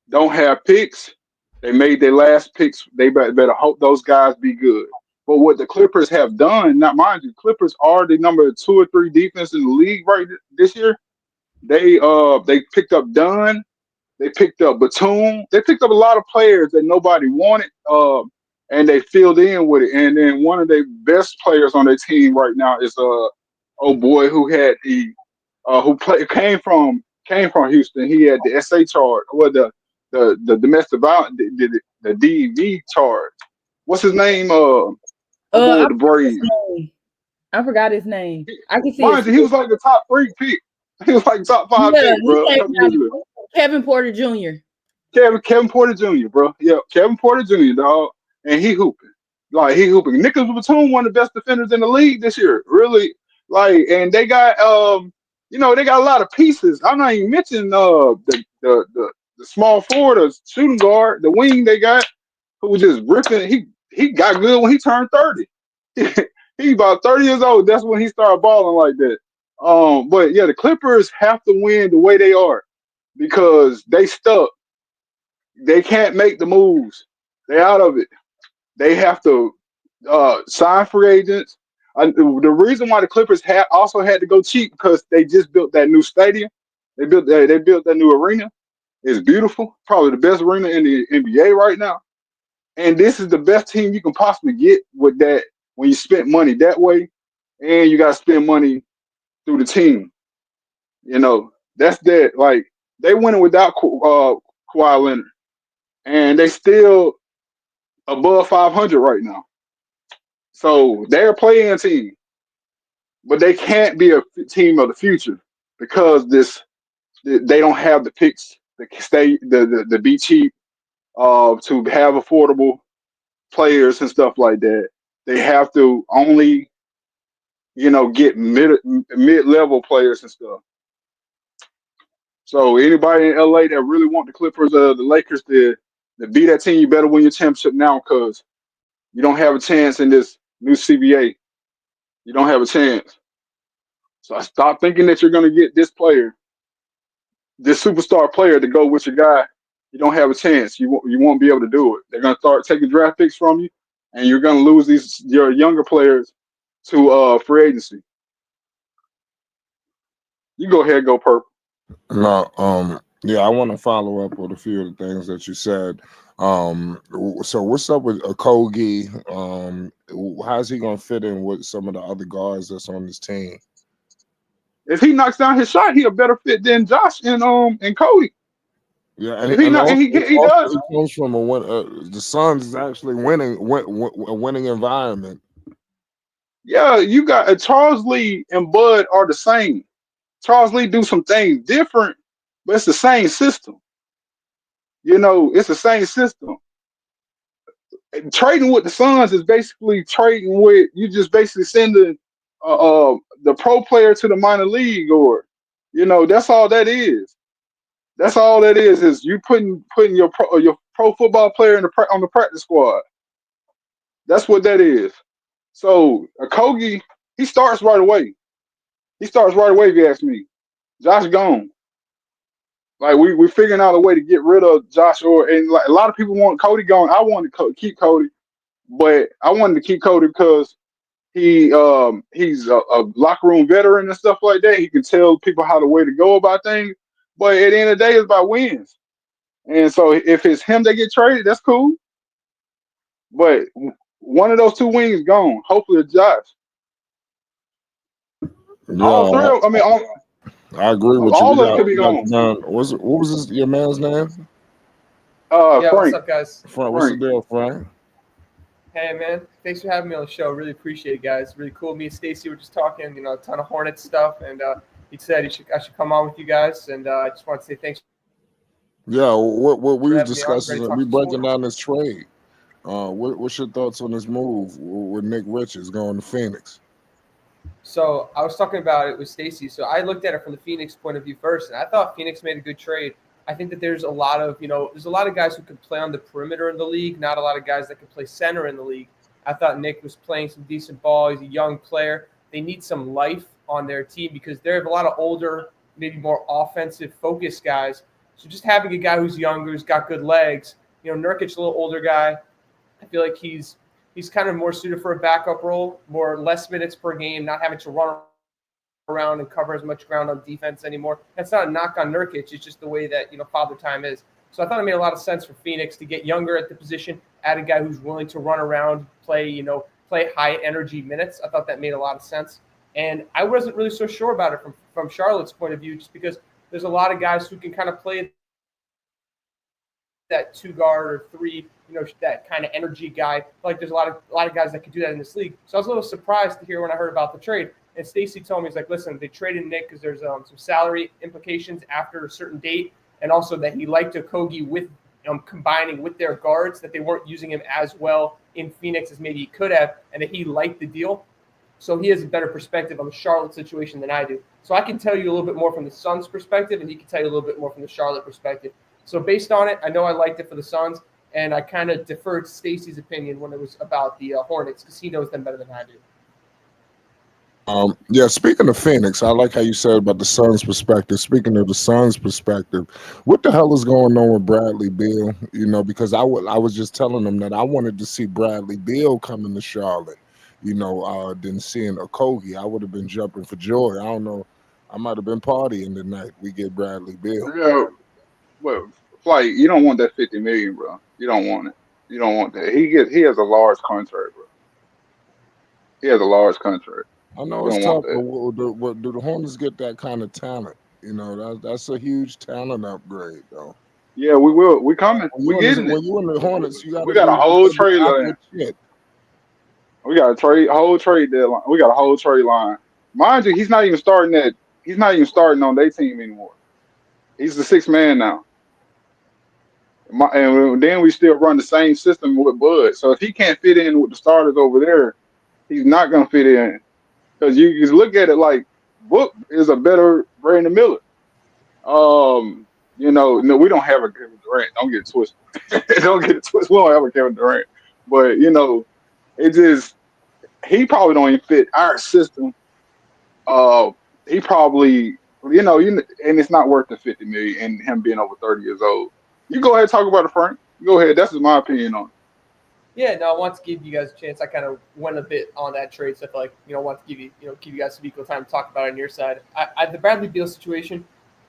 don't have picks. They made their last picks. They better hope those guys be good. But what the Clippers have done, not mind you, Clippers are the number 2 or 3 defense in the league this year. They picked up Dunn. They picked up Batum. They picked up a lot of players that nobody wanted, and they filled in with it. And then one of their best players on their team right now is old boy who had came from Houston. He had the SA charge, or the domestic violence, the DV charge. What's his name? Boy with the braids. I forgot his name. I can see Mind you, he was like the top 3 pick. He was like top 5 pick, bro. Kevin Porter Jr. Kevin Porter Jr., bro. Yeah, Kevin Porter Jr., dog. And he hooping. Like, he hooping. Nicholas Batum, one of the best defenders in the league this year. Really. Like, and they got they got a lot of pieces. I'm not even mentioning the small forward, the shooting guard, the wing they got, who was just ripping. He got good when he turned 30. He about 30 years old. That's when he started balling like that. But yeah, the Clippers have to win the way they are because they stuck. They can't make the moves. They're out of it. They have to sign free agents. The reason why the Clippers also had to go cheap because they just built that new stadium. They built that new arena. It's beautiful. Probably the best arena in the NBA right now. And this is the best team you can possibly get with that when you spent money that way, and you got to spend money through the team. You know, that's that. Like they winning without Kawhi Leonard, and they still above 500 right now. So they're a playing team, but they can't be a team of the future because they don't have the picks to stay the be cheap, to have affordable players and stuff like that. They have to only get mid level players and stuff. So anybody in LA that really want the Clippers, the Lakers to be that team, you better win your championship now because you don't have a chance in this new CBA. You don't have a chance. So I stop thinking that you're going to get this superstar player to go with your guy. You don't have a chance. You won't be able to do it. They're going to start taking draft picks from you, and you're going to lose your younger players to free agency. You go ahead, go purple. No, yeah, I want to follow up with a few of the things that you said. So what's up with Okogie? How's he gonna fit in with some of the other guards that's on this team? If he knocks down his shot, he a better fit than Josh and Cody. Yeah, If he does. He comes from the Suns is actually a winning environment. Yeah, you got Charles Lee and Bud are the same. Charles Lee do some things different, but it's the same system. It's the same system. Trading with the Suns is basically trading with you just basically sending the pro player to the minor league, or that's all that is. That's all that is you putting your pro football player on the practice squad. That's what that is. So Okogie, he starts right away. If you ask me. Josh gone. Like we're figuring out a way to get rid of Josh, and like a lot of people want Cody gone. I wanted to keep Cody, but I wanted to keep Cody because he's a locker room veteran and stuff like that. He can tell people how the way to go about things. But at the end of the day, it's about wins. And so if it's him that get traded, that's cool. But one of those two wings gone. Hopefully it's Josh. Yeah, All three of, I mean, I agree with you. all of them could be gone. What was your man's name? Yeah, Frank. what's up, guys? Frank, what's the deal, Frank? Hey, man. Thanks for having me on the show. Really appreciate it, guys. Really cool. Me and Stacy were just talking, a ton of Hornets stuff, and he said I should come on with you guys, and I just want to say thanks. Yeah, what we were having me on. discussing, Great to we talk breaking sports. down this trade. What's your thoughts on this move with Nick Richards going to Phoenix? So I was talking about it with Stacy. So I looked at it from the Phoenix point of view first, and I thought Phoenix made a good trade. I think that there's a lot of guys who can play on the perimeter in the league, not a lot of guys that can play center in the league. I thought Nick was playing some decent ball. He's a young player. They need some life on their team because they have a lot of older, maybe more offensive focused guys. So just having a guy who's younger, who's got good legs, Nurkic, a little older guy, I feel like he's kind of more suited for a backup role, less minutes per game, not having to run around and cover as much ground on defense anymore. That's not a knock on Nurkic. It's just the way that, Father Time is. So I thought it made a lot of sense for Phoenix to get younger at the position, add a guy who's willing to run around, play high energy minutes. I thought that made a lot of sense. And I wasn't really so sure about it from Charlotte's point of view, just because there's a lot of guys who can kind of play that 2 guard or 3, that kind of energy guy. Like there's a lot of guys that can do that in this league. So I was a little surprised to hear when I heard about the trade. And Stacy told me, he's like, listen, they traded Nick because there's some salary implications after a certain date, and also that he liked Okogie with combining with their guards, that they weren't using him as well in Phoenix as maybe he could have, and that he liked the deal. So he has a better perspective on the Charlotte situation than I do. So I can tell you a little bit more from the Suns' perspective, and he can tell you a little bit more from the Charlotte perspective. So based on it, I know I liked it for the Suns, and I kind of deferred to Stacy's opinion when it was about the Hornets because he knows them better than I do. Yeah, speaking of Phoenix, I like how you said about the Suns' perspective. Speaking of the Suns' perspective, what the hell is going on with Bradley Beal? Because I was just telling them that I wanted to see Bradley Beal coming to Charlotte. Than seeing Okogie. I would have been jumping for joy. I don't know. I might have been partying the night we get Bradley Beal. Yeah, well, Flight, you don't want that $50 million, bro. You don't want it. You don't want that. He has a large contract, bro. He has a large contract. I know You it's don't want tough, but that. do the Hornets get that kind of talent? You know, that's a huge talent upgrade, though. Yeah, we will. We coming. We getting it. When you in the Hornets, you We gotta got a be whole trade out line. there shit. We got a whole trade deadline. We got a whole trade line. Mind you, he's not even starting on their team anymore. He's the sixth man now. And then we still run the same system with Bud. So if he can't fit in with the starters over there, he's not gonna fit in. Because you look at it like Book is a better Brandon Miller. No, we don't have a Kevin Durant. Don't get it twisted. Don't get it twisted. We don't have a Kevin Durant. But it just he probably don't even fit our system. He probably and it's not worth the $50 million and him being over 30 years old. You go ahead and talk about it, Frank. Go ahead. That's just my opinion on it. Yeah, no, I want to give you guys a chance. I kind of went a bit on that trade, so I feel like I want to give you guys some equal time to talk about it on your side. The Bradley Beal situation,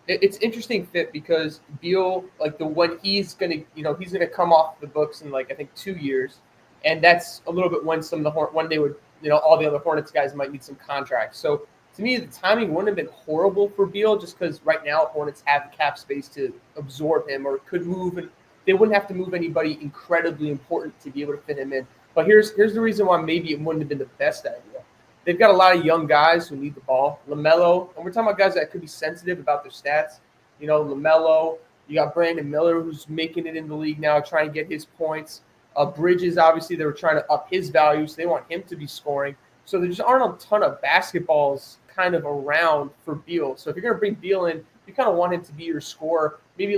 it's interesting fit because Beal, when he's gonna come off the books in I think 2 years, and that's a little bit when when they would all the other Hornets guys might need some contracts. So to me, the timing wouldn't have been horrible for Beal just because right now Hornets have the cap space to absorb him or could move, and they wouldn't have to move anybody incredibly important to be able to fit him in. But here's the reason why maybe it wouldn't have been the best idea. They've got a lot of young guys who need the ball. Lamelo, and we're talking about guys that could be sensitive about their stats. Lamelo, you got Brandon Miller who's making it in the league now, trying to get his points. Bridges, obviously, they were trying to up his value, so they want him to be scoring. So there just aren't a ton of basketballs kind of around for Beal. So if you're going to bring Beal in, you kind of want him to be your scorer. Maybe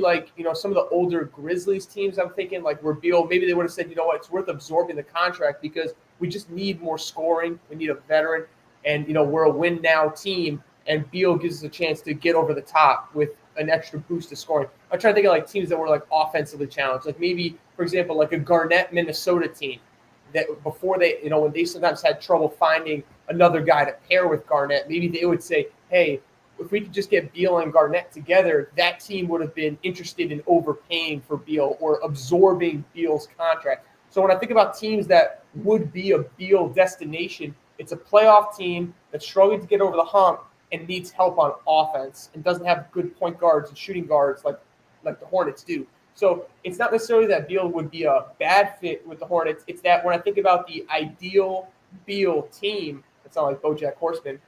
some of the older Grizzlies teams, I'm thinking where Beal, maybe they would have said, you know what, it's worth absorbing the contract because we just need more scoring. We need a veteran. And, we're a win now team. And Beal gives us a chance to get over the top with an extra boost of scoring. I'm trying to think of teams that were offensively challenged. Maybe, for example, a Garnett, Minnesota team that before they, when they sometimes had trouble finding another guy to pair with Garnett, maybe they would say, hey, if we could just get Beal and Garnett together, that team would have been interested in overpaying for Beal or absorbing Beal's contract. So when I think about teams that would be a Beal destination, it's a playoff team that's struggling to get over the hump and needs help on offense and doesn't have good point guards and shooting guards like the Hornets do. So it's not necessarily that Beal would be a bad fit with the Hornets. It's that when I think about the ideal Beal team, it's not like BoJack Horseman,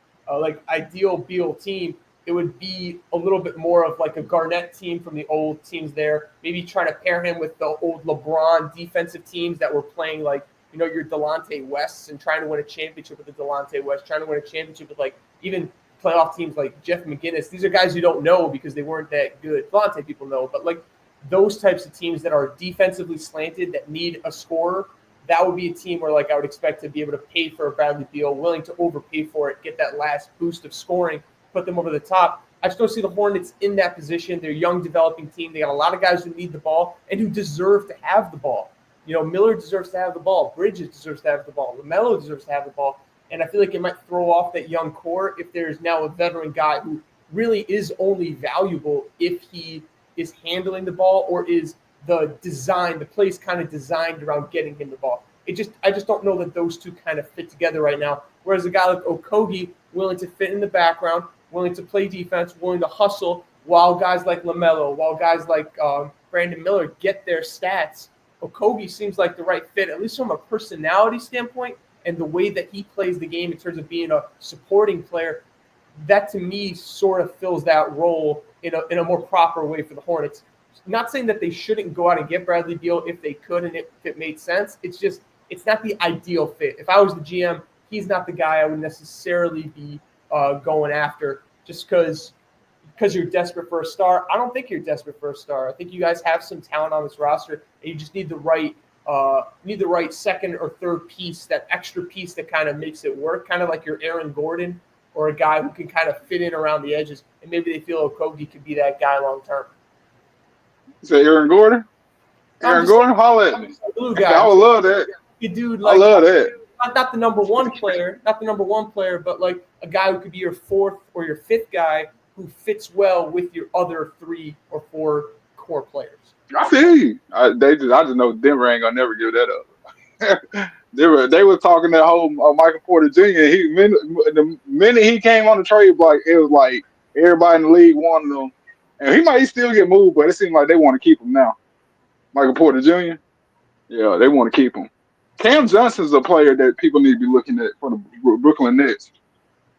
ideal Beal team, it would be a little bit more of a Garnett team from the old teams there, maybe trying to pair him with the old LeBron defensive teams that were playing your Delonte Wests and trying to win a championship with the Delonte West, trying to win a championship with even playoff teams like Jeff McGinnis. These are guys you don't know because they weren't that good. Delonte people know, but those types of teams that are defensively slanted that need a scorer, that would be a team where I would expect to be able to pay for a Bradley Beal, willing to overpay for it, get that last boost of scoring, put them over the top. I just don't see the Hornets in that position. They're a young developing team. They got a lot of guys who need the ball and who deserve to have the ball. Miller deserves to have the ball. Bridges deserves to have the ball. Lamelo deserves to have the ball. And I feel like it might throw off that young core if there's now a veteran guy who really is only valuable if he is handling the ball or is the play's kind of designed around getting him the ball. I just don't know that those two kind of fit together right now. Whereas a guy like Okogie, willing to fit in the background, willing to play defense, willing to hustle, while guys like Lamelo, while guys like Brandon Miller get their stats, Okogie seems like the right fit, at least from a personality standpoint and the way that he plays the game in terms of being a supporting player. That to me sort of fills that role in a more proper way for the Hornets. Not saying that they shouldn't go out and get Bradley Beal if they could and if it made sense. It's just it's not the ideal fit. If I was the GM, he's not the guy I would necessarily be going after just because you're desperate for a star. I don't think you're desperate for a star. I think you guys have some talent on this roster, and you just need the right second or third piece, that extra piece that kind of makes it work, kind of like your Aaron Gordon or a guy who can kind of fit in around the edges, and maybe they feel Okogie could be that guy long term. You say Aaron Gordon? Aaron Gordon, holla at me. Blue guy. I would love that. A dude I love that. Not the number one player, but a guy who could be your fourth or your fifth guy who fits well with your other 3 or 4 core players. I feel you. I just know Denver ain't gonna never give that up. They were talking that whole Michael Porter Jr. The minute he came on the trade block, it was like everybody in the league wanted him, and he might still get moved, but it seems like they want to keep him now. Michael Porter Jr. Yeah, they want to keep him. Cam Johnson's a player that people need to be looking at for the Brooklyn Nets.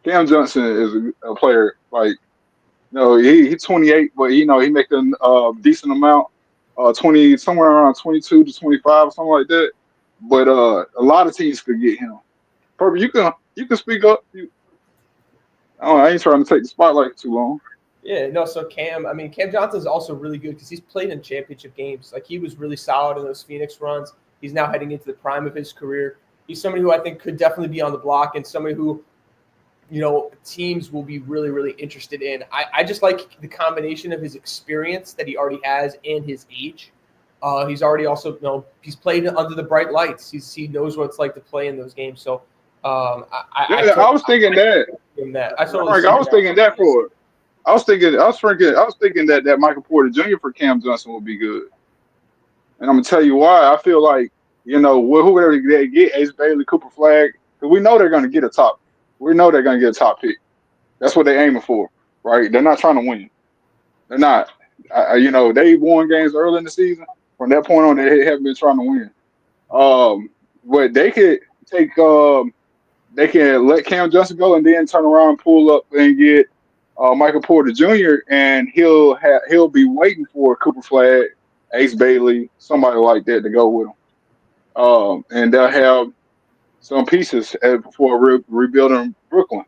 Cam Johnson is a player like, he's 28, but he make a decent amount, 20 somewhere around 22 to 25 or something like that. But a lot of teams could get him. Purple, you can speak up. I ain't trying to take the spotlight too long. Yeah, no, so Cam Johnson's also really good because he's played in championship games. Like, he was really solid in those Phoenix runs. He's now heading into the prime of his career. He's somebody who I think could definitely be on the block and somebody who, teams will be really, really interested in. I just like the combination of his experience that he already has and his age. He's already also, he's played under the bright lights. He knows what it's like to play in those games. So I was thinking that. I was thinking that Michael Porter Jr. for Cam Johnson would be good. And I'm gonna tell you why. I feel like, whoever they get, Ace Bailey, Cooper Flag, because we know they're gonna get a top. We know they're gonna get a top pick. That's what they're aiming for, right? They're not trying to win. They're not. They won games early in the season. From that point on, they haven't been trying to win. But they could take. They can let Cam Johnson go and then turn around and pull up and get Michael Porter Jr. and he'll be waiting for Cooper Flag, Ace Bailey, somebody like that to go with him. And they'll have some pieces for rebuilding Brooklyn.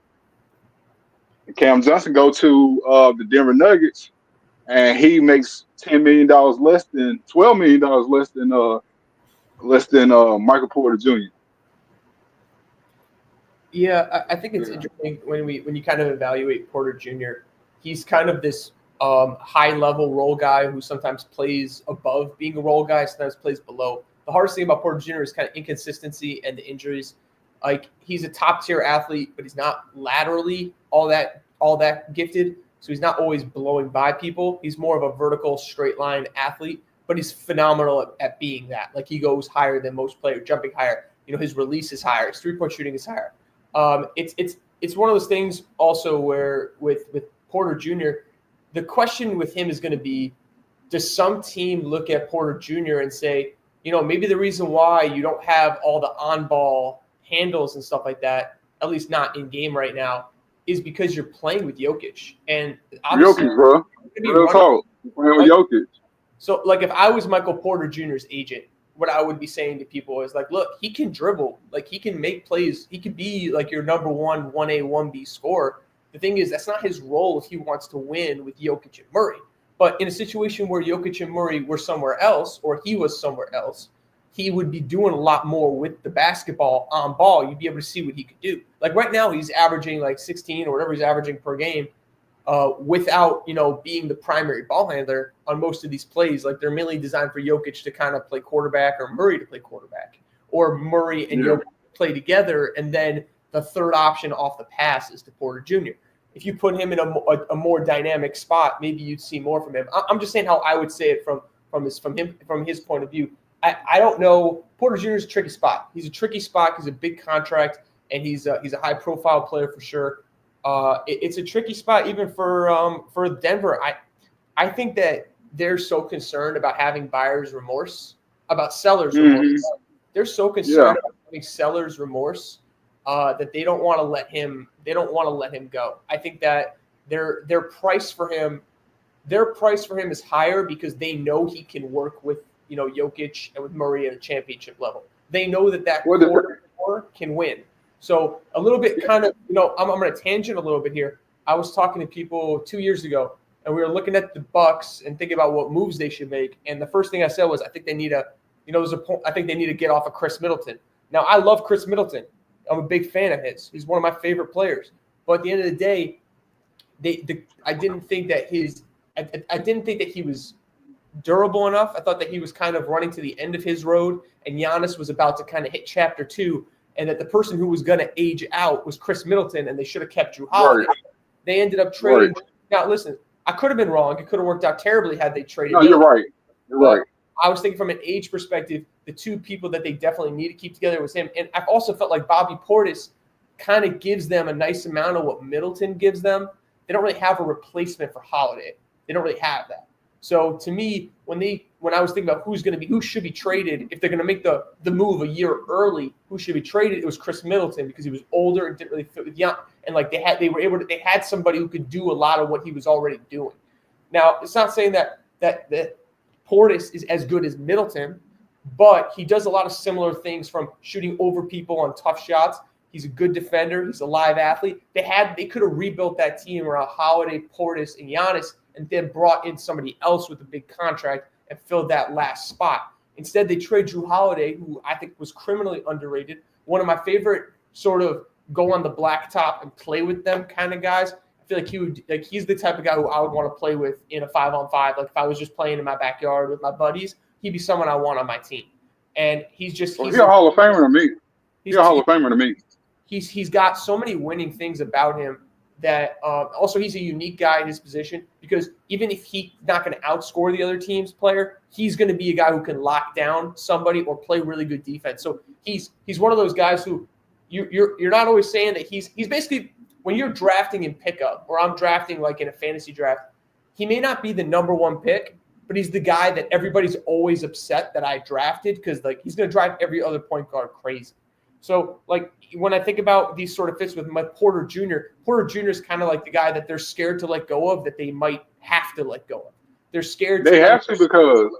And Cam Johnson go to the Denver Nuggets, and he makes $10 million less than $12 million less than Michael Porter Jr. Yeah, I think it's interesting when you kind of evaluate Porter Jr. He's kind of this high level role guy who sometimes plays above being a role guy, sometimes plays below. The hardest thing about Porter Jr. is kind of inconsistency and the injuries. Like, he's a top tier athlete, but he's not laterally all that gifted. So he's not always blowing by people. He's more of a vertical straight line athlete, but he's phenomenal at being that. Like, he goes higher than most players, jumping higher. His release is higher. His 3-point shooting is higher. It's one of those things also where with Porter Jr., the question with him is going to be, does some team look at Porter Jr. and say, maybe the reason why you don't have all the on-ball handles and stuff like that, at least not in game right now, is because you're playing with Jokic. And Jokic, bro. Real talk. You're playing with Jokic. So, like, if I was Michael Porter Jr.'s agent, what I would be saying to people is, like, look, he can dribble. Like, he can make plays. He could be, like, your number one 1A, 1B scorer. The thing is, that's not his role if he wants to win with Jokic and Murray. But in a situation where Jokic and Murray were somewhere else, or he was somewhere else, he would be doing a lot more with the basketball on ball. You'd be able to see what he could do. Like, right now, he's averaging like 16 or whatever he's averaging per game without, being the primary ball handler on most of these plays. Like, they're mainly designed for Jokic to kind of play quarterback or Murray to play quarterback, or Murray and Jokic play together, and then the third option off the pass is to Porter Jr. If you put him in a more dynamic spot, maybe you'd see more from him. I'm just saying how I would say it from his point of view. I don't know. Porter Jr. is a tricky spot. He's a tricky spot. He's a big contract, and he's a high profile player for sure. It's a tricky spot even for Denver. I think that they're so concerned about having buyer's remorse, about seller's remorse. They're so concerned about having seller's remorse that they don't want to let him. They don't want to let him go. I think that their price for him is higher because they know he can work with Jokic and with Murray at a championship level. They know that core can win. So a little bit kind of, I'm going to tangent a little bit here. I was talking to people 2 years ago, and we were looking at the Bucks and thinking about what moves they should make. And the first thing I said was, I think they need I think they need to get off of Chris Middleton. Now, I love Chris Middleton. I'm a big fan of his. He's one of my favorite players. But at the end of the day, I didn't think that he was durable enough. I thought that he was kind of running to the end of his road, and Giannis was about to kind of hit chapter 2, and that the person who was going to age out was Chris Middleton, and they should have kept Drew Holiday. Right. They ended up trading. Right. Now, listen, I could have been wrong. It could have worked out terribly had they traded. No, you're right. You're right. I was thinking from an age perspective, the two people that they definitely need to keep together was him. And I've also felt like Bobby Portis kind of gives them a nice amount of what Middleton gives them. They don't really have a replacement for Holiday. They don't really have that. So to me, when I was thinking about who should be traded, if they're going to make the move a year early, who should be traded, it was Chris Middleton because he was older and didn't really fit with Young. And like they had somebody who could do a lot of what he was already doing. Now, it's not saying that Portis is as good as Middleton, but he does a lot of similar things from shooting over people on tough shots. He's a good defender. He's a live athlete. They could have rebuilt that team around Holiday, Portis, and Giannis, and then brought in somebody else with a big contract and filled that last spot. Instead, they trade Drew Holiday, who I think was criminally underrated. One of my favorite sort of go on the blacktop and play with them kind of guys. I feel like he's the type of guy who I would want to play with in a 5-on-5. Like if I was just playing in my backyard with my buddies, he'd be someone I want on my team. And he's a Hall of Famer to me. He's a Hall of Famer to me. He's got so many winning things about him that also he's a unique guy in his position because even if he's not going to outscore the other team's player, he's going to be a guy who can lock down somebody or play really good defense. So he's one of those guys who you're not always saying that he's basically when you're drafting in pickup or I'm drafting like in a fantasy draft, he may not be the number one pick, but he's the guy that everybody's always upset that I drafted because like he's going to drive every other point guard crazy. So, like, when I think about these sort of fits with my Porter Jr. is kind of like the guy that they're scared to let go of that they might have to let go of. They're scared. They have to because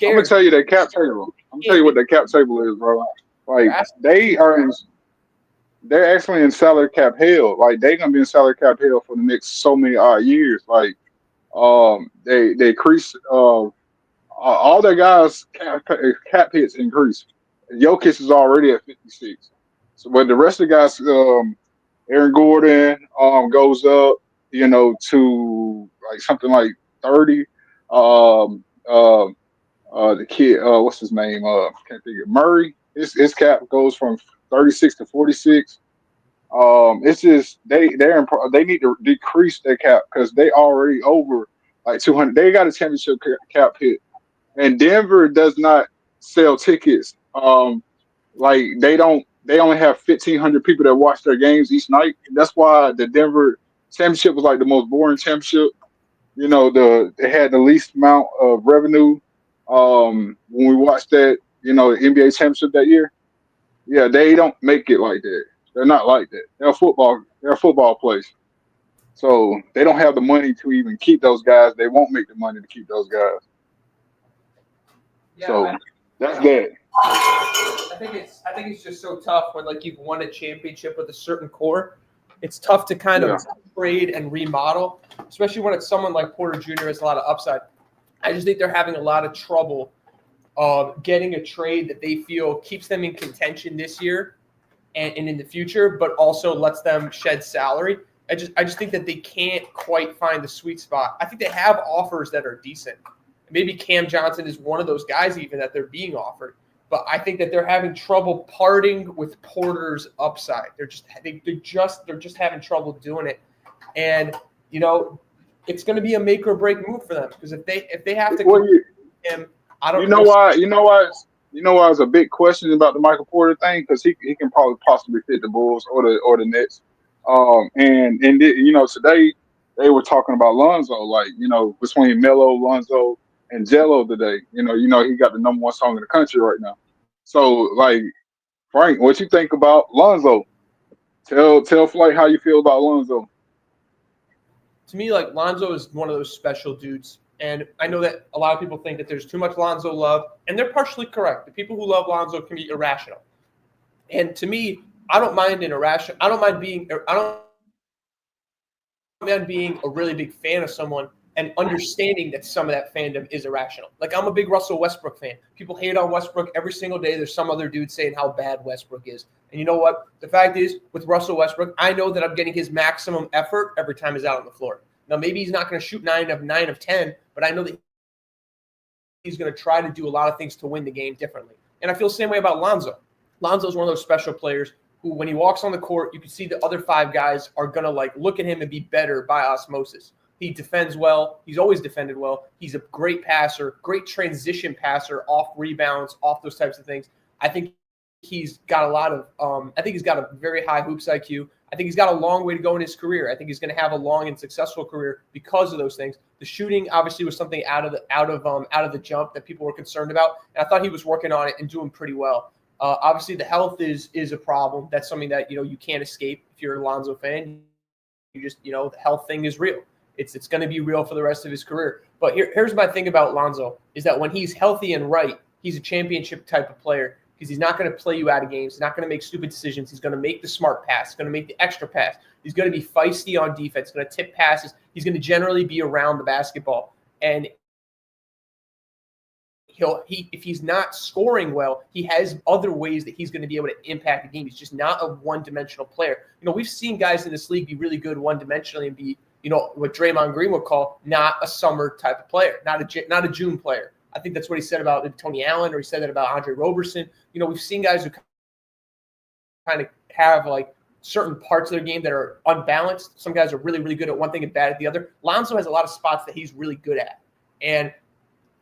I'm going to tell you their cap table. I'm going to tell you what their cap table is, bro. Like, they're actually in salary cap hell. Like, they're going to be in salary cap hell for the next so many odd years. Like, they increase all their guys' cap hits increase. Jokic is already at 56. So, but the rest of the guys, Aaron Gordon goes up, to like something like 30. The kid, what's his name? Can't think of Murray. His cap goes from 36 to 46. It's just they need to decrease their cap because they already over like 200. They got a championship cap hit, and Denver does not sell tickets. Like they only have 1,500 people that watch their games each night. That's why the Denver championship was like the most boring championship. They had the least amount of revenue. When we watched that, the NBA championship that year. Yeah, they don't make it like that. They're not like that. They're a football place. So they don't have the money to even keep those guys. They won't make the money to keep those guys. Yeah, so that's that. I think it's just so tough when like you've won a championship with a certain core. It's tough to kind of trade and remodel, especially when it's someone like Porter Jr. has a lot of upside. I just think they're having a lot of trouble getting a trade that they feel keeps them in contention this year and in the future, but also lets them shed salary. I just think that they can't quite find the sweet spot. I think they have offers that are decent. Maybe Cam Johnson is one of those guys even that they're being offered. But I think that they're having trouble parting with Porter's upside. They're just having trouble doing it. And it's going to be a make or break move for them because if they have to him, I don't know why. You know why it's a big question about the Michael Porter thing because he can probably possibly fit the Bulls or the Nets. And today they were talking about Lonzo, like between Melo, Lonzo, and Jello today. He got the number one song in the country right now. So like Frank, what you think about Lonzo? Tell Flight how you feel about Lonzo. To me, like Lonzo is one of those special dudes. And I know that a lot of people think that there's too much Lonzo love, and they're partially correct. The people who love Lonzo can be irrational. And to me, I don't mind being a really big fan of someone and understanding that some of that fandom is irrational. Like I'm a big Russell Westbrook fan. People hate on Westbrook every single day. There's some other dude saying how bad Westbrook is. And you know what? The fact is, with Russell Westbrook, I know that I'm getting his maximum effort every time he's out on the floor. Now, maybe he's not going to shoot 9 of 10, but I know that he's going to try to do a lot of things to win the game differently. And I feel the same way about Lonzo. Lonzo's one of those special players who, when he walks on the court, you can see the other 5 guys are going to like look at him and be better by osmosis. He defends well. He's always defended well. He's a great passer, great transition passer, off rebounds, off those types of things. I think he's got a lot of I think he's got a very high hoops IQ. I think he's got a long way to go in his career. I think he's going to have a long and successful career because of those things. The shooting obviously was something out of the jump that people were concerned about, and I thought he was working on it and doing pretty well. Obviously, the health is a problem. That's something that you can't escape if you're a Lonzo fan. You just the health thing is real. It's going to be real for the rest of his career. But here's my thing about Lonzo is that when he's healthy and right, he's a championship type of player because he's not going to play you out of games. He's not going to make stupid decisions. He's going to make the smart pass. He's going to make the extra pass. He's going to be feisty on defense. He's going to tip passes. He's going to generally be around the basketball. And if he's not scoring well, he has other ways that he's going to be able to impact the game. He's just not a one-dimensional player. We've seen guys in this league be really good one-dimensionally and be what Draymond Green would call not a summer type of player, not a June player. I think that's what he said about Tony Allen, or he said that about Andre Roberson. We've seen guys who kind of have like certain parts of their game that are unbalanced. Some guys are really, really good at one thing and bad at the other. Lonzo has a lot of spots that he's really good at. And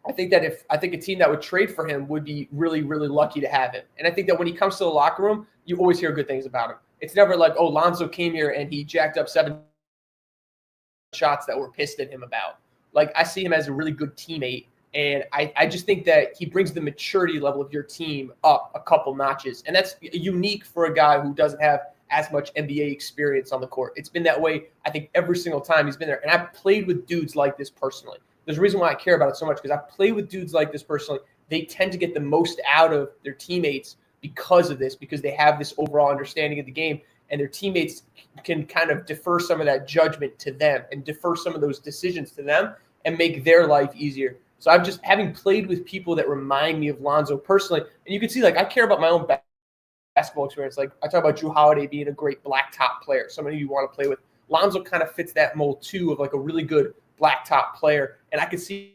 I think that a team that would trade for him would be really, really lucky to have him. And I think that when he comes to the locker room, you always hear good things about him. It's never like, oh, Lonzo came here and he jacked up 7 shots that were pissed at him about. Like, I see him as a really good teammate. And I just think that he brings the maturity level of your team up a couple notches. And that's unique for a guy who doesn't have as much NBA experience on the court. It's been that way, I think, every single time he's been there. And I've played with dudes like this personally. There's a reason why I care about it so much, because I've played with dudes like this personally. They tend to get the most out of their teammates because of this, because they have this overall understanding of the game, and their teammates can kind of defer some of that judgment to them and defer some of those decisions to them and make their life easier. So I've just, having played with people that remind me of Lonzo personally, and you can see, like, I care about my own basketball experience. Like, I talk about Drew Holiday being a great blacktop player, somebody you want to play with. Lonzo kind of fits that mold too, of like a really good blacktop player. And I could see,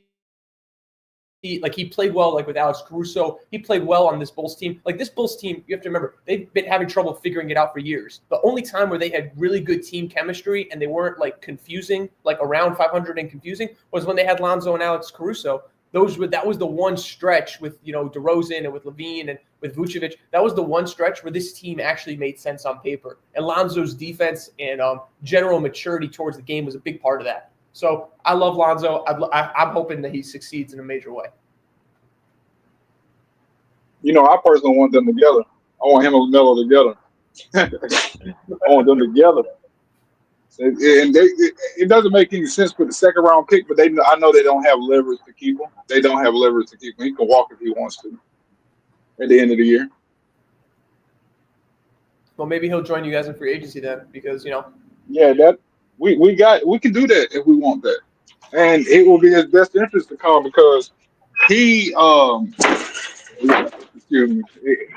like, he played well, like, with Alex Caruso. He played well on this Bulls team. Like, this Bulls team, you have to remember, they've been having trouble figuring it out for years. The only time where they had really good team chemistry and they weren't, like, confusing, like around 500 and confusing, was when they had Lonzo and Alex Caruso. That was the one stretch with, DeRozan and with Levine and with Vucevic. That was the one stretch where this team actually made sense on paper. And Lonzo's defense and general maturity towards the game was a big part of that. So I love Lonzo. I'm hoping that he succeeds in a major way. I personally want them together. I want him and Lamelo together. I want them together. And it doesn't make any sense with the second round pick, but I know they don't have leverage to keep him. They don't have leverage to keep him. He can walk if he wants to at the end of the year. Well, maybe he'll join you guys in free agency then, because Yeah, that we can do that if we want that, and it will be his best interest to come, because he excuse me,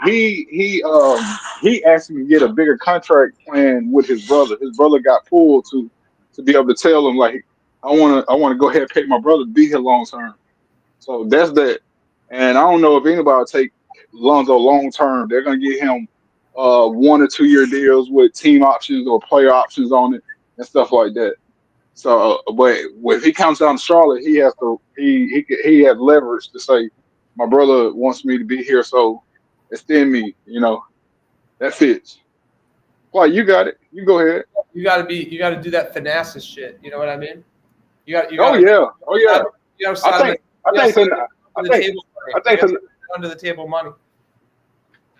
he asked me to get a bigger contract plan with his brother. His brother got pulled to be able to tell him, like, I want to go ahead and pay my brother to be here long term. So that's that. And I don't know if anybody will take Lonzo long term. They're gonna get him 1 or 2 year deals with team options or player options on it and stuff like that. So, but if he comes down to Charlotte, he has leverage to say, my brother wants me to be here, so extend me. That fits. Well, you got it. You go ahead. You got to do that finesse shit. You know what I mean? You got. Oh yeah. You got under the table money.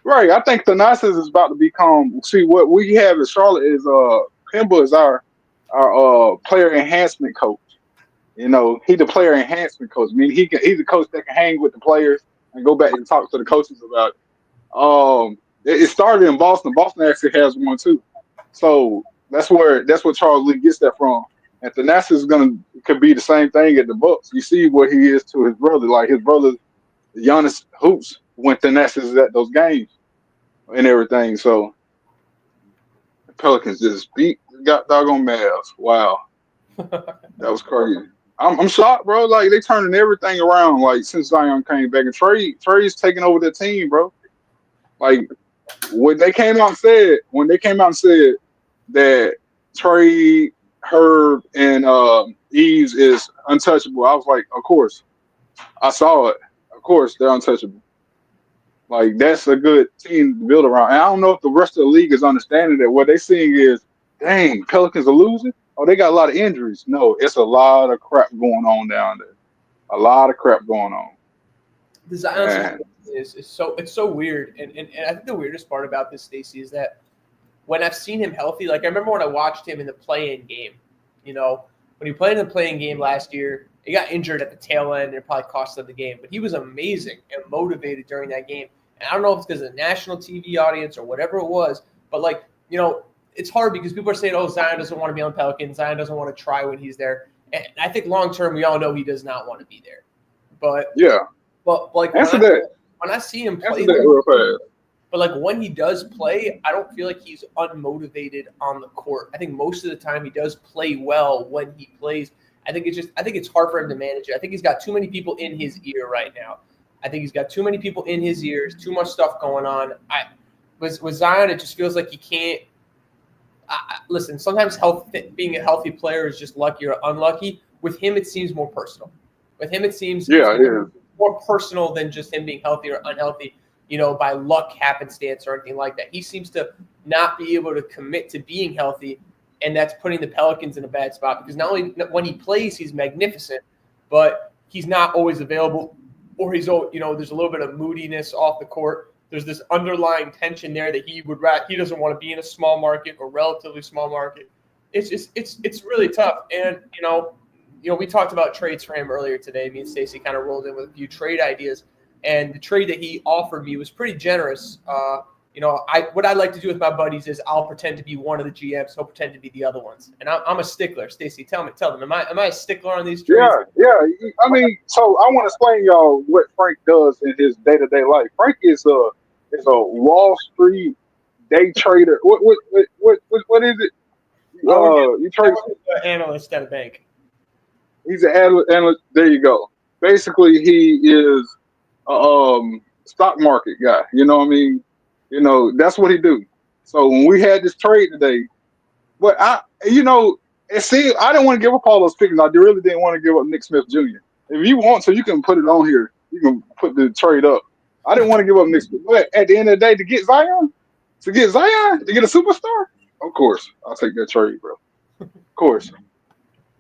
Right. I think Thanasis is about to become. See, what we have in Charlotte is Pimba is our player enhancement coach. He's the player enhancement coach. I mean, he's a coach that can hang with the players and go back and talk to the coaches about it. It started in Boston. Boston actually has one too. So that's where Charles Lee gets that from. And Thanasis could be the same thing at the Bucks. You see what he is to his brother. Like, his brother, Giannis hoops when Thanasis is at those games and everything. So the Pelicans just got doggone Mavs. Wow. That was crazy. I'm shocked, bro. Like, they turning everything around, like, since Zion came back. And Trey's taking over the team, bro. Like, when they came out and said that Trey Herb and Eves is untouchable. I was like, of course. I saw it. Of course, they're untouchable. Like, that's a good team to build around. And I don't know if the rest of the league is understanding that what they're seeing is, dang, Pelicans are losing. Oh, they got a lot of injuries. No, it's a lot of crap going on down there. A lot of crap going on. The Zion Man. is so weird, and I think the weirdest part about this, Stacey, is that when I've seen him healthy, like I remember when I watched him in the play-in game, when he played in the play-in game last year, he got injured at the tail end and it probably cost him the game, but he was amazing and motivated during that game. And I don't know if it's because of the national TV audience or whatever it was, but it's hard because people are saying, oh, Zion doesn't want to be on Pelicans, Zion doesn't want to try when he's there. And I think long-term, we all know he does not want to be there. But like when I see him play, real fast. but like when he does play, I don't feel like he's unmotivated on the court. I think most of the time he does play well when he plays. I think it's hard for him to manage it. I think he's got too many people in his ear right now. I think he's got too many people in his ears, too much stuff going on. With Zion, it just feels like he can't. Listen, sometimes being a healthy player is just lucky or unlucky. With him, it seems more personal. With him, it seems more personal than just him being healthy or unhealthy, by luck, happenstance, or anything like that. He seems to not be able to commit to being healthy, and that's putting the Pelicans in a bad spot because not only when he plays, he's magnificent, but he's not always available, or there's a little bit of moodiness off the court. There's this underlying tension there that he doesn't want to be in a small market or relatively small market. It's really tough. And, we talked about trades for him earlier today. Me and Stacey kind of rolled in with a few trade ideas, and the trade that he offered me was pretty generous. What I like to do with my buddies is I'll pretend to be one of the GMs, he'll pretend to be the other ones, and I'm a stickler. Stacey, tell them, am I a stickler on these trades? Yeah. I mean, so I want to explain y'all what Frank does in his day-to-day life. Frank is a Wall Street day trader. What is it? You trade analyst at a bank. He's an analyst. There you go. Basically, he is a stock market guy. You know what I mean? That's what he do. So when we had this trade today, but I didn't want to give up all those picks. I really didn't want to give up Nick Smith Jr. If you want to, you can put it on here. You can put the trade up. I didn't want to give up Nick Smith. But at the end of the day, to get Zion, to get a superstar, of course, I'll take that trade, bro. Of course.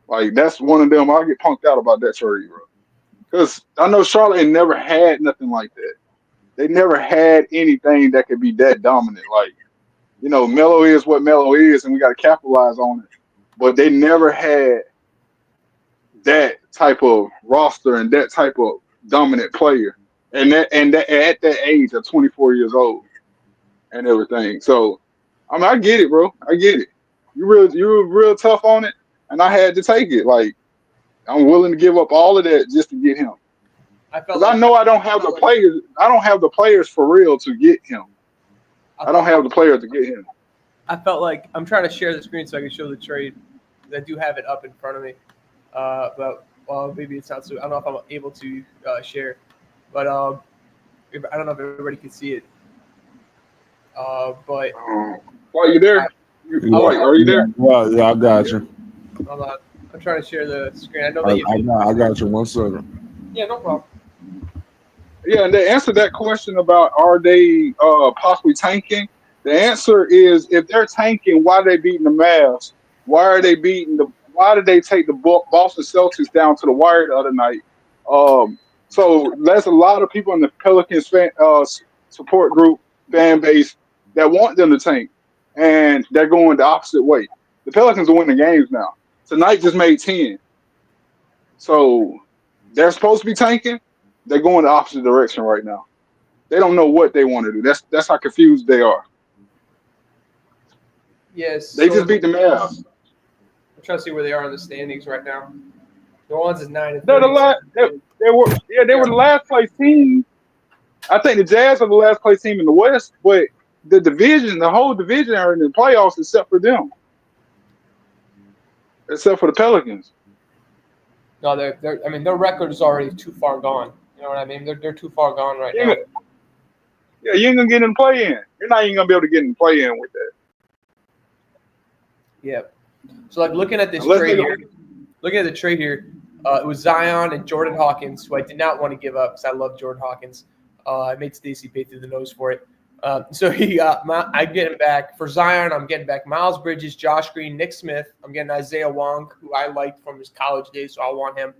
Like, that's one of them. I'll get punked out about that trade, bro. Because I know Charlotte ain't never had nothing like that. They never had anything that could be that dominant. Like, Melo is what Melo is, and we got to capitalize on it. But they never had that type of roster and that type of dominant player, and that at that age of 24 years old and everything. So, I mean, I get it, bro. I get it. You were real tough on it, and I had to take it. Like, I'm willing to give up all of that just to get him. Because I know I don't have the players. I don't have the players for real to get him. I don't have the players to get him. I felt like I'm trying to share the screen so I can show the trade. I do have it up in front of me, but maybe it's not. So I don't know if I'm able to share, but I don't know if everybody can see it. But are you there? Are you there? Yeah, I got you. Hold on, I'm trying to share the screen. I know that I got you. 1 second. Yeah, no problem. Yeah, and to answer that question about are they possibly tanking, the answer is if they're tanking, why are they beating the Mavs? Why did they take the Boston Celtics down to the wire the other night? So there's a lot of people in the Pelicans fan, support group, fan base that want them to tank, and they're going the opposite way. The Pelicans are winning games now. Tonight just made 10. So they're supposed to be tanking. They're going the opposite direction right now. They don't know what they want to do. That's how confused they are. Yes. They just beat the Mavs. I'm trying to see where they are in the standings right now. New Orleans is 9. They were the last place team. I think the Jazz are the last place team in the West, but the whole division are in the playoffs except for them. Except for the Pelicans. No, their record is already too far gone. You know what I mean? They're too far gone right now. Yeah, you ain't gonna get in the play-in. You're not even gonna be able to get in the play-in with that. Yeah. So like looking at this Unless trade they- here, it was Zion and Jordan Hawkins, who I did not want to give up because I love Jordan Hawkins. I made Stacey pay through the nose for it. So he got I'm getting back for Zion. I'm getting back Miles Bridges, Josh Green, Nick Smith. I'm getting Isaiah Wong, who I liked from his college days, so I want him.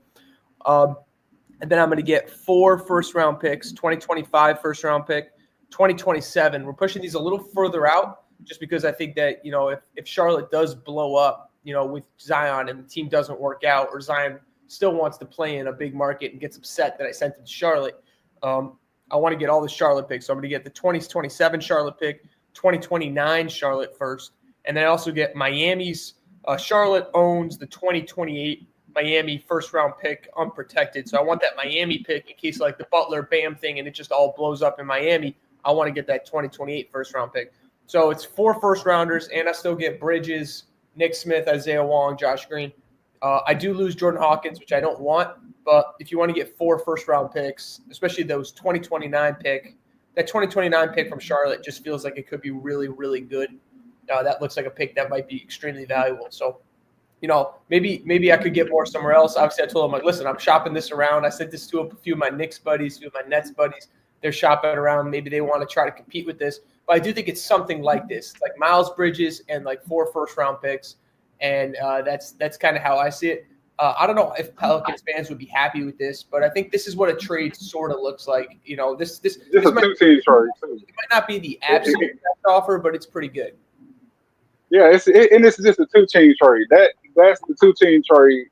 And then I'm going to get 4 first-round picks, 2025 first-round pick, 2027. We're pushing these a little further out just because I think that, if Charlotte does blow up, with Zion and the team doesn't work out, or Zion still wants to play in a big market and gets upset that I sent him to Charlotte, I want to get all the Charlotte picks. So I'm going to get the 2027 Charlotte pick, 2029 Charlotte first, and then I also get Miami's Charlotte owns the 2028 Miami first-round pick unprotected. So I want that Miami pick in case like the Butler Bam thing and it just all blows up in Miami. I want to get that 2028 first-round pick. So it's 4 first-rounders, and I still get Bridges, Nick Smith, Isaiah Wong, Josh Green. I do lose Jordan Hawkins, which I don't want. But if you want to get 4 first-round picks, especially those 2029 pick, that 2029 pick from Charlotte just feels like it could be really, really good. That looks like a pick that might be extremely valuable. So, maybe I could get more somewhere else. Obviously, I told him, like, listen, I'm shopping this around. I sent this to a few of my Knicks buddies, a few of my Nets buddies. They're shopping around. Maybe they want to try to compete with this. But I do think it's something like this, like Miles Bridges and like 4 first-round picks. And that's kind of how I see it. I don't know if Pelicans fans would be happy with this, but I think this is what a trade sort of looks like. This This is a 2-team trade too. it might not be the absolute best offer, but it's pretty good. Yeah, and this is just a 2-team trade. That's the 2-team trade.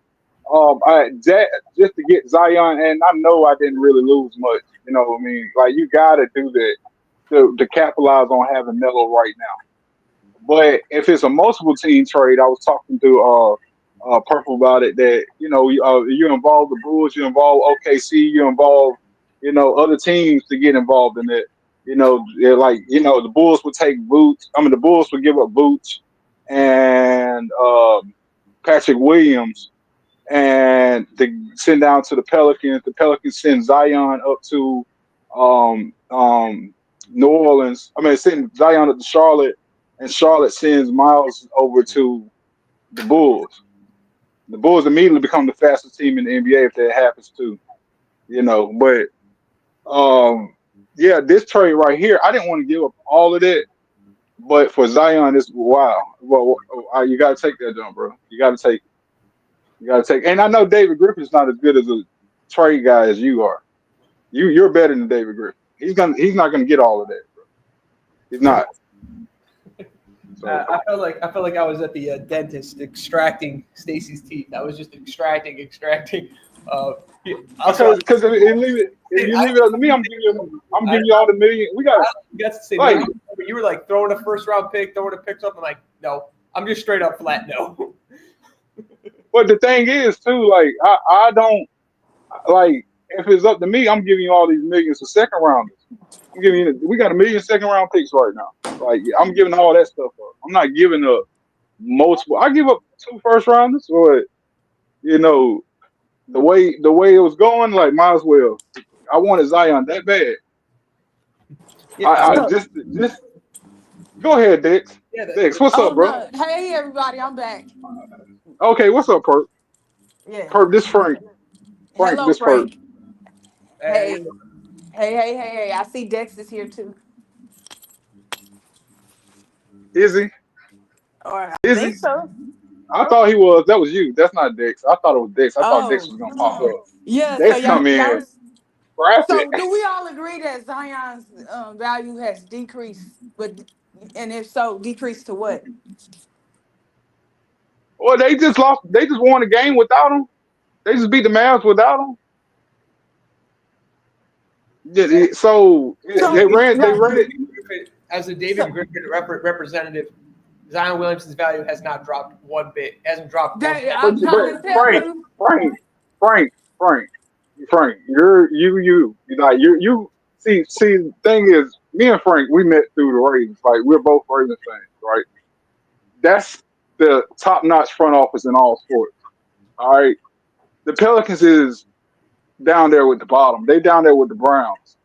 Just to get Zion, and I know I didn't really lose much. You know what I mean? Like, you got to do that to capitalize on having Melo right now. But if it's a multiple team trade, I was talking to Purple about it. That you involve the Bulls, you involve OKC, you involve other teams to get involved in it. The Bulls would take Boots. I mean, the Bulls would give up Boots and Patrick Williams, and they send down to the Pelicans. The Pelicans send Zion up to New Orleans. I mean, send Zion up to Charlotte, and Charlotte sends Miles over to the Bulls. The Bulls immediately become the fastest team in the NBA if that happens too. But this trade right here, I didn't want to give up all of that. But for Zion, it's wow. Well, you got to take that down, bro. You got to take it. You got to take. And I know David Griffin's not as good as a trade guy as you are. You're better than David Griffin. He's not gonna get all of that, bro. He's not. So, I felt like I was at the dentist extracting Stacey's teeth. I was just extracting. because if you leave it up to me, I'm giving you all the million. We got. You got to say Like, no. You were like throwing a first-round pick, throwing a pick up. I'm like, no. I'm just straight up flat no. But the thing is too, like I don't like if it's up to me, I'm giving you all these millions for second rounders. We got 1 million second round picks right now. Like, I'm giving all that stuff up. I'm not giving up multiple. I give up 2 first rounders, but the way it was going, like, might as well. I wanted Zion that bad. Yeah, I just go ahead, Dex. Yeah, Dex, what's up, bro? No. Hey, everybody, I'm back. Okay, what's up, Perk? Yeah. Perk, this Frank. Frank, Hello, this Perk. Frank. Hey. I see Dex is here too. Is he? Or I Is think he? so. I thought he was. That was you. That's not Dex. I thought it was Dex. I thought Dex was gonna pop up. Yeah, Dex so come in. y'all so Rapid. do we all agree that Zion's value has decreased? And if so, decreased to what? Well, they just lost. They just won a game without him. They just beat the Mavs without him. So they ran it. As a David Griffin representative, Zion Williamson's value has not dropped one bit. It hasn't dropped one bit. I'm trying to tell you. Frank, you see, the thing is, me and Frank, we met through the Ravens. Like, we're both Ravens fans, right? That's the top-notch front office in all sports. All right. The Pelicans is down there with the bottom. They down there with the Browns.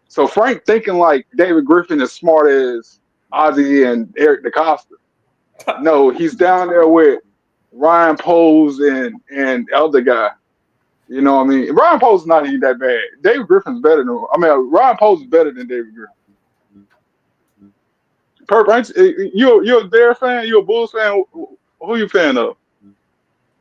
So Frank thinking like David Griffin is smart as Ozzie and Eric DaCosta. No, he's down there with Ryan Poles and other guy. You know what I mean? Ryan Poles is not even that bad. David Griffin's better than. I mean, Ryan Poles is better than David Griffin. Perp, you're a Bears fan? You a Bulls fan? Who you fan of?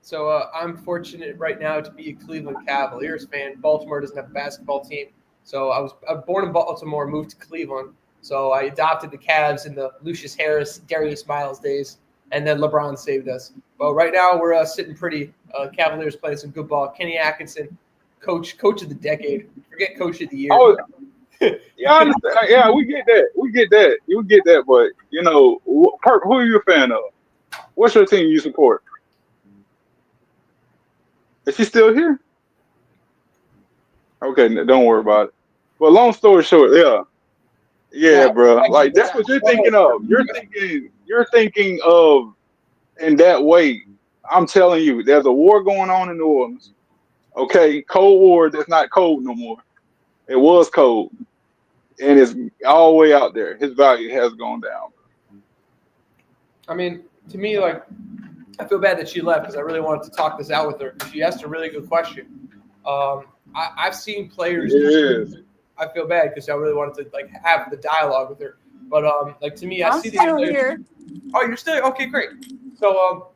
So I'm fortunate right now to be a Cleveland Cavaliers fan. Baltimore doesn't have a basketball team. So I was born in Baltimore, moved to Cleveland. So I adopted the Cavs in the Lucius Harris, Darius Miles days, and then LeBron saved us. But right now we're sitting pretty. Cavaliers playing some good ball. Kenny Atkinson, coach of the decade. Forget coach of the year. Oh, yeah, I understand. Yeah, we get that. You get that. But you know, Perp, who are you a fan of? What's your team you support? Is she still here? Okay, don't worry about it. But long story short, yeah, bro. Like that's what you're thinking of. You're thinking of in that way. I'm telling you, there's a war going on in New Orleans. Okay, Cold War that's not cold no more. It was cold, and it's all the way out there. His value has gone down. I mean, to me, like, I feel bad that she left because I really wanted to talk this out with her. She asked a really good question. I've seen players. Yes. I feel bad because I really wanted to like have the dialogue with her. But like to me, I'm see these still players. here. Oh, you're still okay, great. So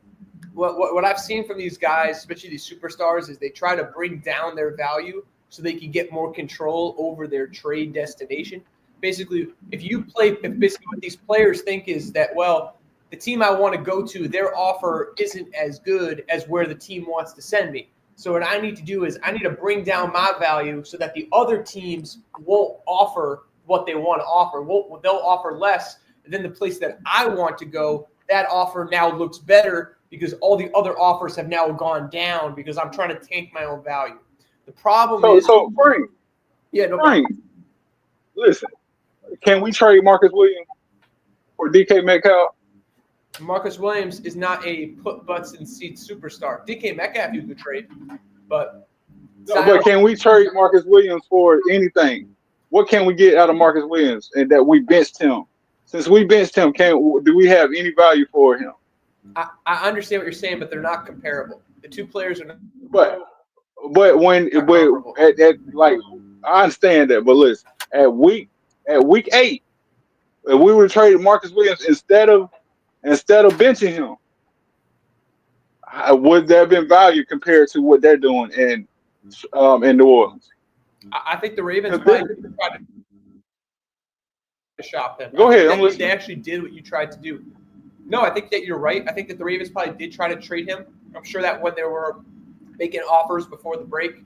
what I've seen from these guys, especially these superstars, is they try to bring down their value so they can get more control over their trade destination. Basically, basically what these players think is that, well, the team I want to go to, their offer isn't as good as where the team wants to send me. So what I need to do is I need to bring down my value so that the other teams won't offer what they want to offer. They'll offer less than the place that I want to go. That offer now looks better because all the other offers have now gone down because I'm trying to tank my own value. The problem is – So Frank. Yeah, no Frank, listen. Can we trade Marcus Williams for DK Metcalf? Marcus Williams is not a put butts in seats superstar. DK Metcalf you could trade, but But can we trade Marcus Williams for anything? What can we get out of Marcus Williams and that we benched him? Since we benched him, do we have any value for him? I understand what you're saying, but they're not comparable. The two players are not. But like I understand that, but listen, at week 8, if we were traded Marcus Williams instead of benching him, would there have been value compared to what they're doing in New Orleans? I think the Ravens tried to shop them. Go ahead, I'm listening. They actually did what you tried to do. No, I think that you're right. I think that the Ravens probably did try to trade him. I'm sure that when they were making offers before the break,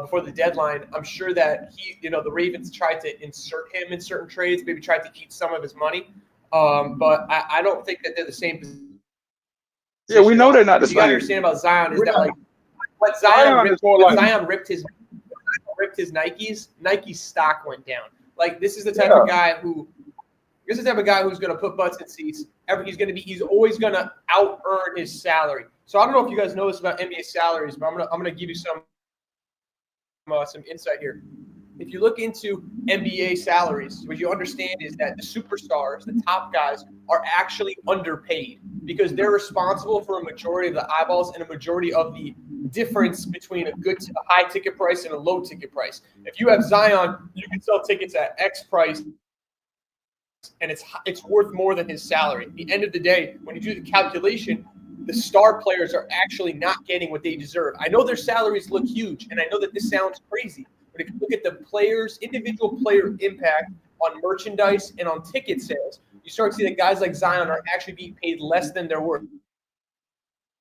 before the deadline, I'm sure that the Ravens tried to insert him in certain trades, maybe tried to eat some of his money. But I don't think that they're the same position. Yeah, we know they're not the same. You got to understand about Zion is that like what Zion ripped his Nikes, Nike's stock went down. Like this is the type of guy who's going to put butts in seats. He's always going to out earn his salary. So I don't know if you guys know this about NBA salaries, but I'm gonna give you some insight here. If you look into NBA salaries, what you understand is that the superstars, the top guys, are actually underpaid because they're responsible for a majority of the eyeballs and a majority of the difference between a high ticket price and a low ticket price. If you have Zion, you can sell tickets at X price, and it's worth more than his salary. At the end of the day, when you do the calculation, the star players are actually not getting what they deserve. I know their salaries look huge, and I know that this sounds crazy, but if you look at the individual player impact on merchandise and on ticket sales, you start to see that guys like Zion are actually being paid less than they're worth.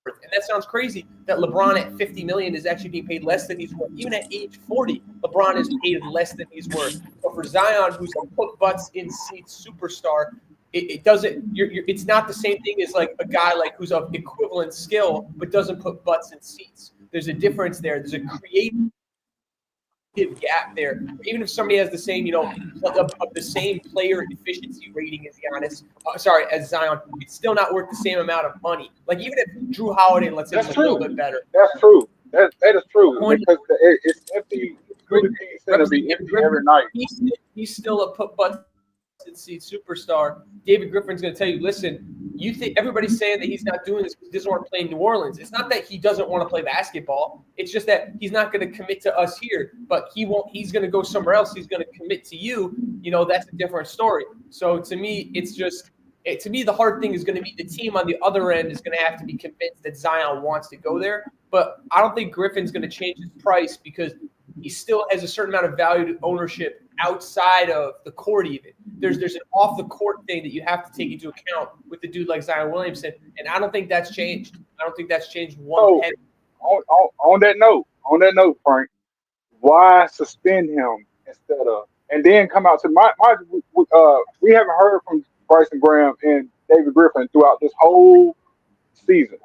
And that sounds crazy that LeBron at $50 million is actually being paid less than he's worth. Even at age 40, LeBron is paid less than he's worth. But for Zion, who's a put butts in seats superstar, it doesn't. It's not the same thing as like a guy like who's of equivalent skill but doesn't put butts in seats. There's a difference there. There's a creative gap there. Even if somebody has the same, the same player efficiency rating as Zion, it's still not worth the same amount of money. Like even if Drew Holiday, let's say, is a little bit better. That's true. That is true. Because it's empty. It's going to be empty every night. He's still a put butts seed superstar, David Griffin's going to tell you, listen, you think everybody's saying that he's not doing this because he doesn't want to play in New Orleans. It's not that he doesn't want to play basketball. It's just that he's not going to commit to us here, but he won't. He's going to go somewhere else. He's going to commit to you. That's a different story. So to me, it's just to me, the hard thing is going to be the team on the other end is going to have to be convinced that Zion wants to go there. But I don't think Griffin's going to change his price because he still has a certain amount of value to ownership outside of the court even. There's an off-the-court thing that you have to take into account with a dude like Zion Williamson, and I don't think that's changed. I don't think that's changed one penny. On that note, Frank, why suspend him instead of and then come out to we haven't heard from Bryson Graham and David Griffin throughout this whole season.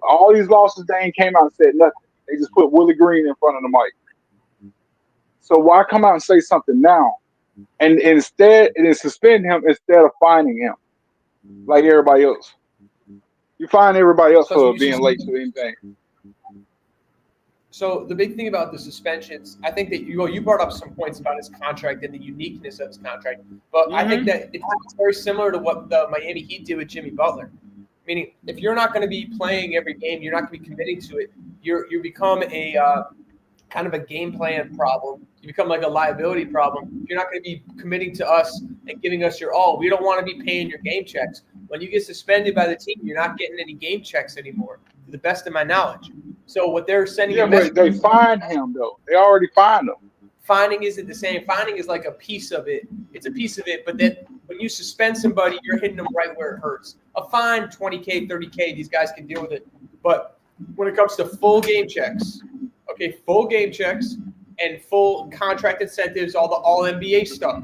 All these losses, they ain't came out and said nothing. They just put Willie Green in front of the mic. So why come out and say something now, and instead suspend him instead of fining him like everybody else? You fine everybody else for being late to anything. So the big thing about the suspensions, I think that you brought up some points about his contract and the uniqueness of his contract, but I think that it's very similar to what the Miami Heat did with Jimmy Butler. Meaning, if you're not going to be playing every game, you're not going to be committing to it. You become a kind of a game plan problem. You become like a liability problem. You're not going to be committing to us and giving us your all. We don't want to be paying your game checks. When you get suspended by the team, you're not getting any game checks anymore, to the best of my knowledge. So what they're sending but they fined him, though. They already fined him. Fining isn't the same. Fining is like a piece of it. It's a piece of it, but then when you suspend somebody, you're hitting them right where it hurts. A fine, $20K, $30K, these guys can deal with it. But when it comes to full game checks, full game checks and full contract incentives, all NBA stuff,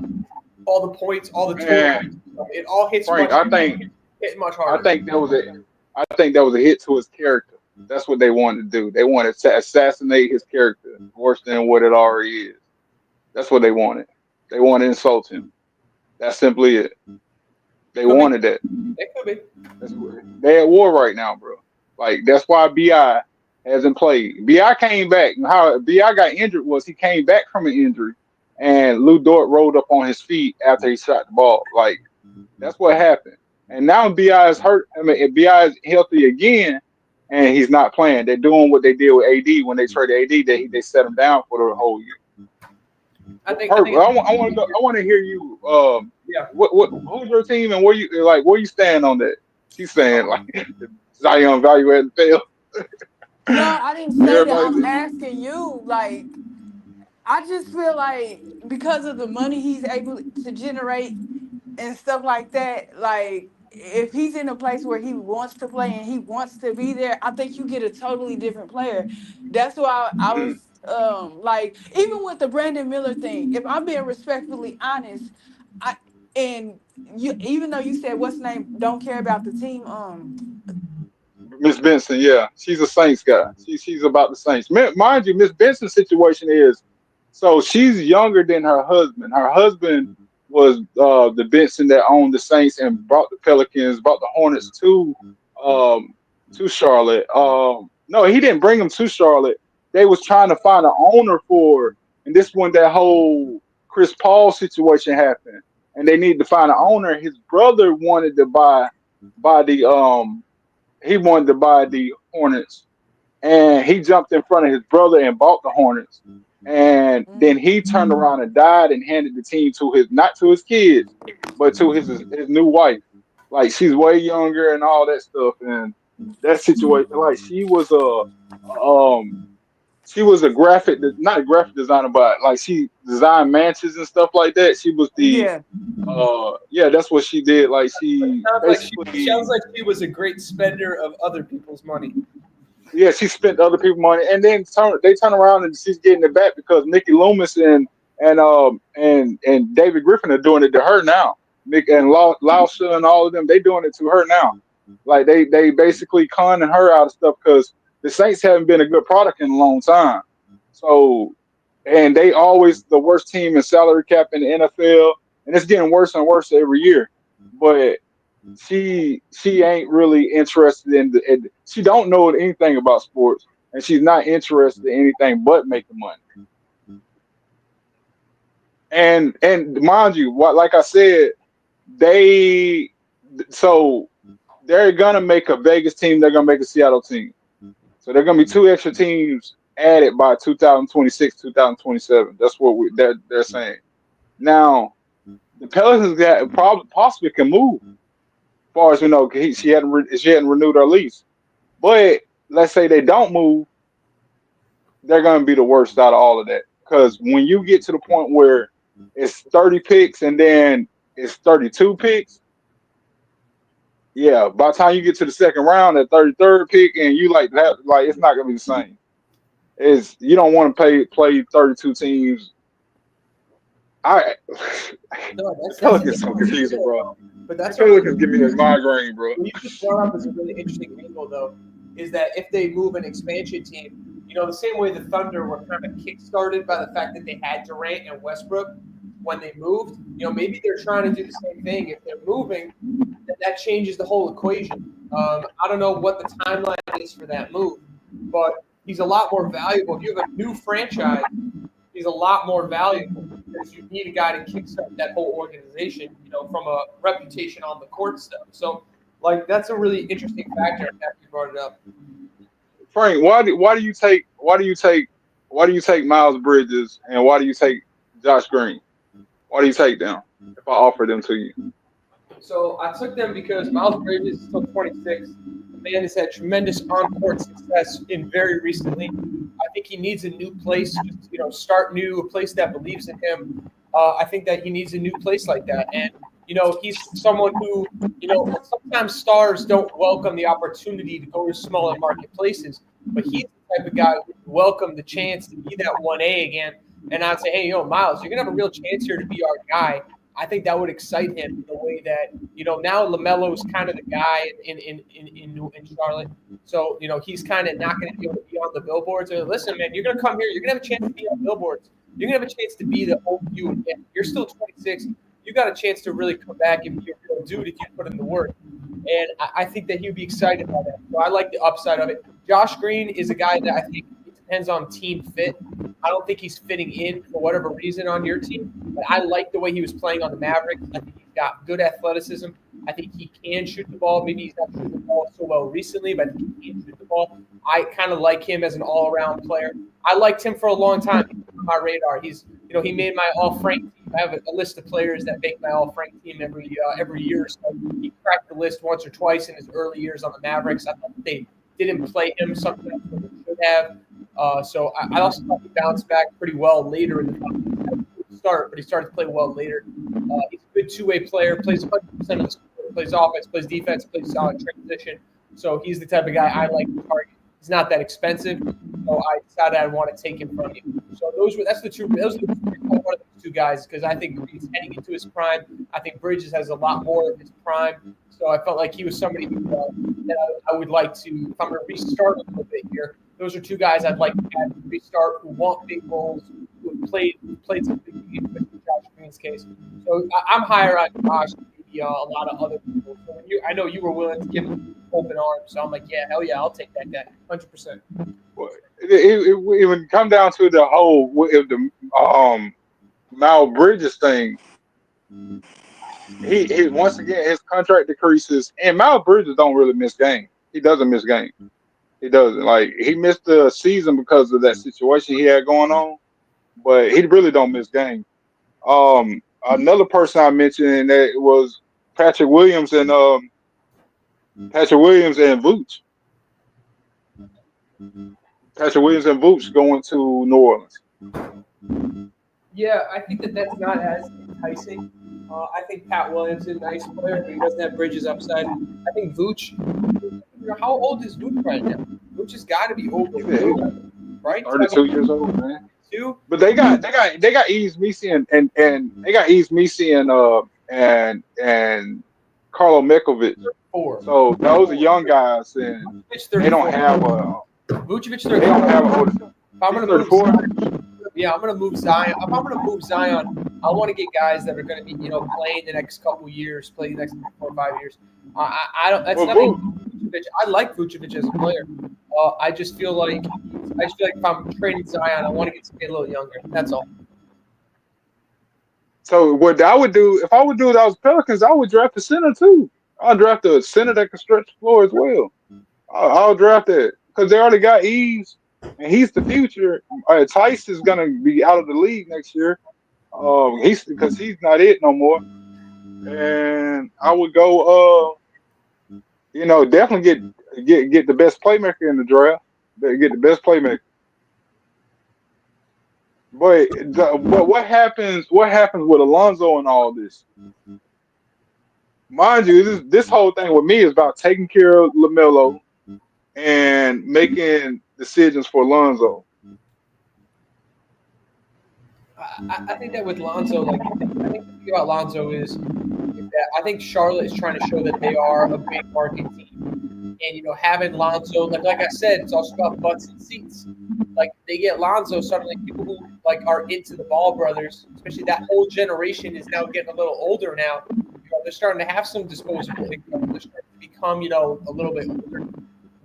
all the points, all the tools, it all hits Frank, much harder. I think that was a hit to his character. That's what they wanted to do. They wanted to assassinate his character worse than what it already is. That's what they wanted. They wanted to insult him. That's simply it. They wanted that. It could be. They're at war right now, bro. Like, that's why B.I. hasn't played. B.I. came back. How B.I. got injured was he came back from an injury, and Lou Dort rolled up on his feet after he shot the ball. Like, that's what happened. And now B.I. is hurt. I mean, if B.I. is healthy again, and he's not playing, they're doing what they did with AD when they traded AD. They set him down for the whole year. I want to hear you. Who's your team and where you stand on that? She's saying like Zion value added fail. No, I didn't say that. I'm asking you. Like, I just feel like because of the money he's able to generate and stuff like that, like if he's in a place where he wants to play and he wants to be there, I think you get a totally different player. That's why I was like, even with the Brandon Miller thing, if I'm being respectfully honest, even though you said what's name don't care about the team, Miss Benson, yeah, she's a Saints guy. She's about the Saints. Mind you, Miss Benson's situation is so she's younger than her husband. Her husband was the Benson that owned the Saints and brought the Pelicans, brought the Hornets to Charlotte. No, he didn't bring them to Charlotte. They was trying to find an owner for, and this when that whole Chris Paul situation happened, and they needed to find an owner. His brother wanted to buy the Hornets, and he jumped in front of his brother and bought the Hornets. And then he turned around and died and handed the team to not to his kids, but to his new wife. Like, she's way younger and all that stuff. And that situation, like, she was a not a graphic designer, but like she designed mansions and stuff like that. She was that's what she did. Like, she sounds like she was a great spender of other people's money. Yeah, she spent other people's money, and then they turn around and she's getting it back because Mickey Loomis and David Griffin are doing it to her now. Mick and Lausha and all of them, they doing it to her now. Like, they basically conning her out of stuff because the Saints haven't been a good product in a long time. So, and they always the worst team in salary cap in the NFL, and it's getting worse and worse every year. But she ain't really interested in she don't know anything about sports, and she's not interested in anything but making money. And mind you, what like I said, they so they're gonna make a Vegas team. They're gonna make a Seattle team. So they're gonna be two extra teams added by 2026, 2027. That's what they're saying. Now the Pelicans got probably possibly can move. As far as we know, she hadn't renewed her lease. But let's say they don't move, they're gonna be the worst out of all of that. Because when you get to the point where it's 30 picks and then it's 32 picks, yeah, by the time you get to the second round at 33rd pick and you like that, like it's not gonna be the same. Is you don't want to play 32 teams. No, The Pelicans so confusing, bro. But that's the Pelicans give me a migraine, bro. What you just brought up is a really interesting angle, though, is that if they move an expansion team, the same way the Thunder were kind of kick-started by the fact that they had Durant and Westbrook when they moved, maybe they're trying to do the same thing. If they're moving, then that changes the whole equation. I don't know what the timeline is for that move, but he's a lot more valuable. If you have a new franchise, he's a lot more valuable because you need a guy to kickstart that whole organization, from a reputation on the court stuff. So, that's a really interesting factor after you brought it up. Frank, why do you take Miles Bridges and why do you take Josh Green? Why do you take them if I offer them to you? So I took them because Miles Bridges is still 26. The man has had tremendous on-court success very recently. I think he needs a new place, start new, a place that believes in him. I think that he needs a new place like that. And, he's someone who, sometimes stars don't welcome the opportunity to go to smaller marketplaces, but he's the type of guy who would welcome the chance to be that 1A again. And I'd say, hey, Miles, you're going to have a real chance here to be our guy. I think that would excite him in the way that, now LaMelo is kind of the guy in Charlotte. So, he's kind of not going to be able to be on the billboards. So, listen, man, you're going to come here. You're going to have a chance to be on billboards. You're going to have a chance to be the old you again. You're still 26. You got a chance to really come back and be a real dude if you put in the work. And I think that he would be excited by that. So I like the upside of it. Josh Green is a guy that I think it depends on team fit. I don't think he's fitting in for whatever reason on your team, but I like the way he was playing on the Mavericks. I think he's got good athleticism. I think he can shoot the ball. Maybe he's not shooting the ball so well recently, but I think he can shoot the ball. I kind of like him as an all-around player. I liked him for a long time. He's on my radar. He's, he made my All-Frank team. I have a list of players that make my All-Frank team every year. So he cracked the list once or twice in his early years on the Mavericks. I thought they didn't play him sometimes when they should have. So I also thought he bounced back pretty well later in the start, but he started to play well later. He's a good two-way player, plays 100% of the score, plays offense, plays defense, plays solid transition. So he's the type of guy I like to target. He's not that expensive, so I decided I want to take him from you. So those are the two one of the two guys because I think he's heading into his prime. I think Bridges has a lot more of his prime. So I felt like he was somebody who that I would like to, if I'm going to restart a little bit here, those are two guys I'd like to add to restart who want big roles, who have played some big games in Josh Green's case. So I'm higher on Josh than maybe a lot of other people. So I know you were willing to give him open arms, so I'm like, yeah, hell yeah, I'll take that guy, 100%. Well, it would come down to the whole if the Miles Bridges thing. He once again his contract decreases, and Miles Bridges don't really miss games. He doesn't miss games. He doesn't. Like he missed the season because of that situation he had going on, but he really don't miss games. Another person I mentioned that was Patrick Williams and Vooch. Patrick Williams and Vooch going to New Orleans. Yeah, I think that's not as enticing. I think Pat Williamson, nice player, but he doesn't have Bridges upside. I think Vooch. How old is Vooch right now? Vooch has got to be older, right? 32 years old, man. Two. But they got Yves Misi and they got Yves Misi and Carlo Mekovic. 4. So those are young guys, and they don't have a. Vucevic 34. They don't have a. If I'm going to move Zion, I'm going to move Zion. If I'm going to move Zion, I want to get guys that are going to be, playing the next couple years, play the next 4 or 5 years. I don't. That's nothing. Vucevic. I like Vucevic as a player. I just feel like if I'm trading Zion, I want to get somebody a little younger. That's all. So what I would do if I would do those Pelicans, I would draft a center too. I'll draft a center that can stretch the floor as well. I'll draft that because they already got Eves, and he's the future. Tice is gonna be out of the league next year. He's because he's not it no more. And I would go. Definitely get the best playmaker in the draft. Get the best playmaker. But what happens? What happens with Alonzo and all this? Mind you, this whole thing with me is about taking care of Lamelo and making decisions for Lonzo. I think that with Lonzo, like I think the thing about Lonzo is that I think Charlotte is trying to show that they are a big market team, and having Lonzo, like I said, it's also about butts and seats. Like they get Lonzo, suddenly people who are into the Ball brothers, especially that whole generation, is now getting a little older now. They're starting to have some disposable income. They're starting to become a little bit older.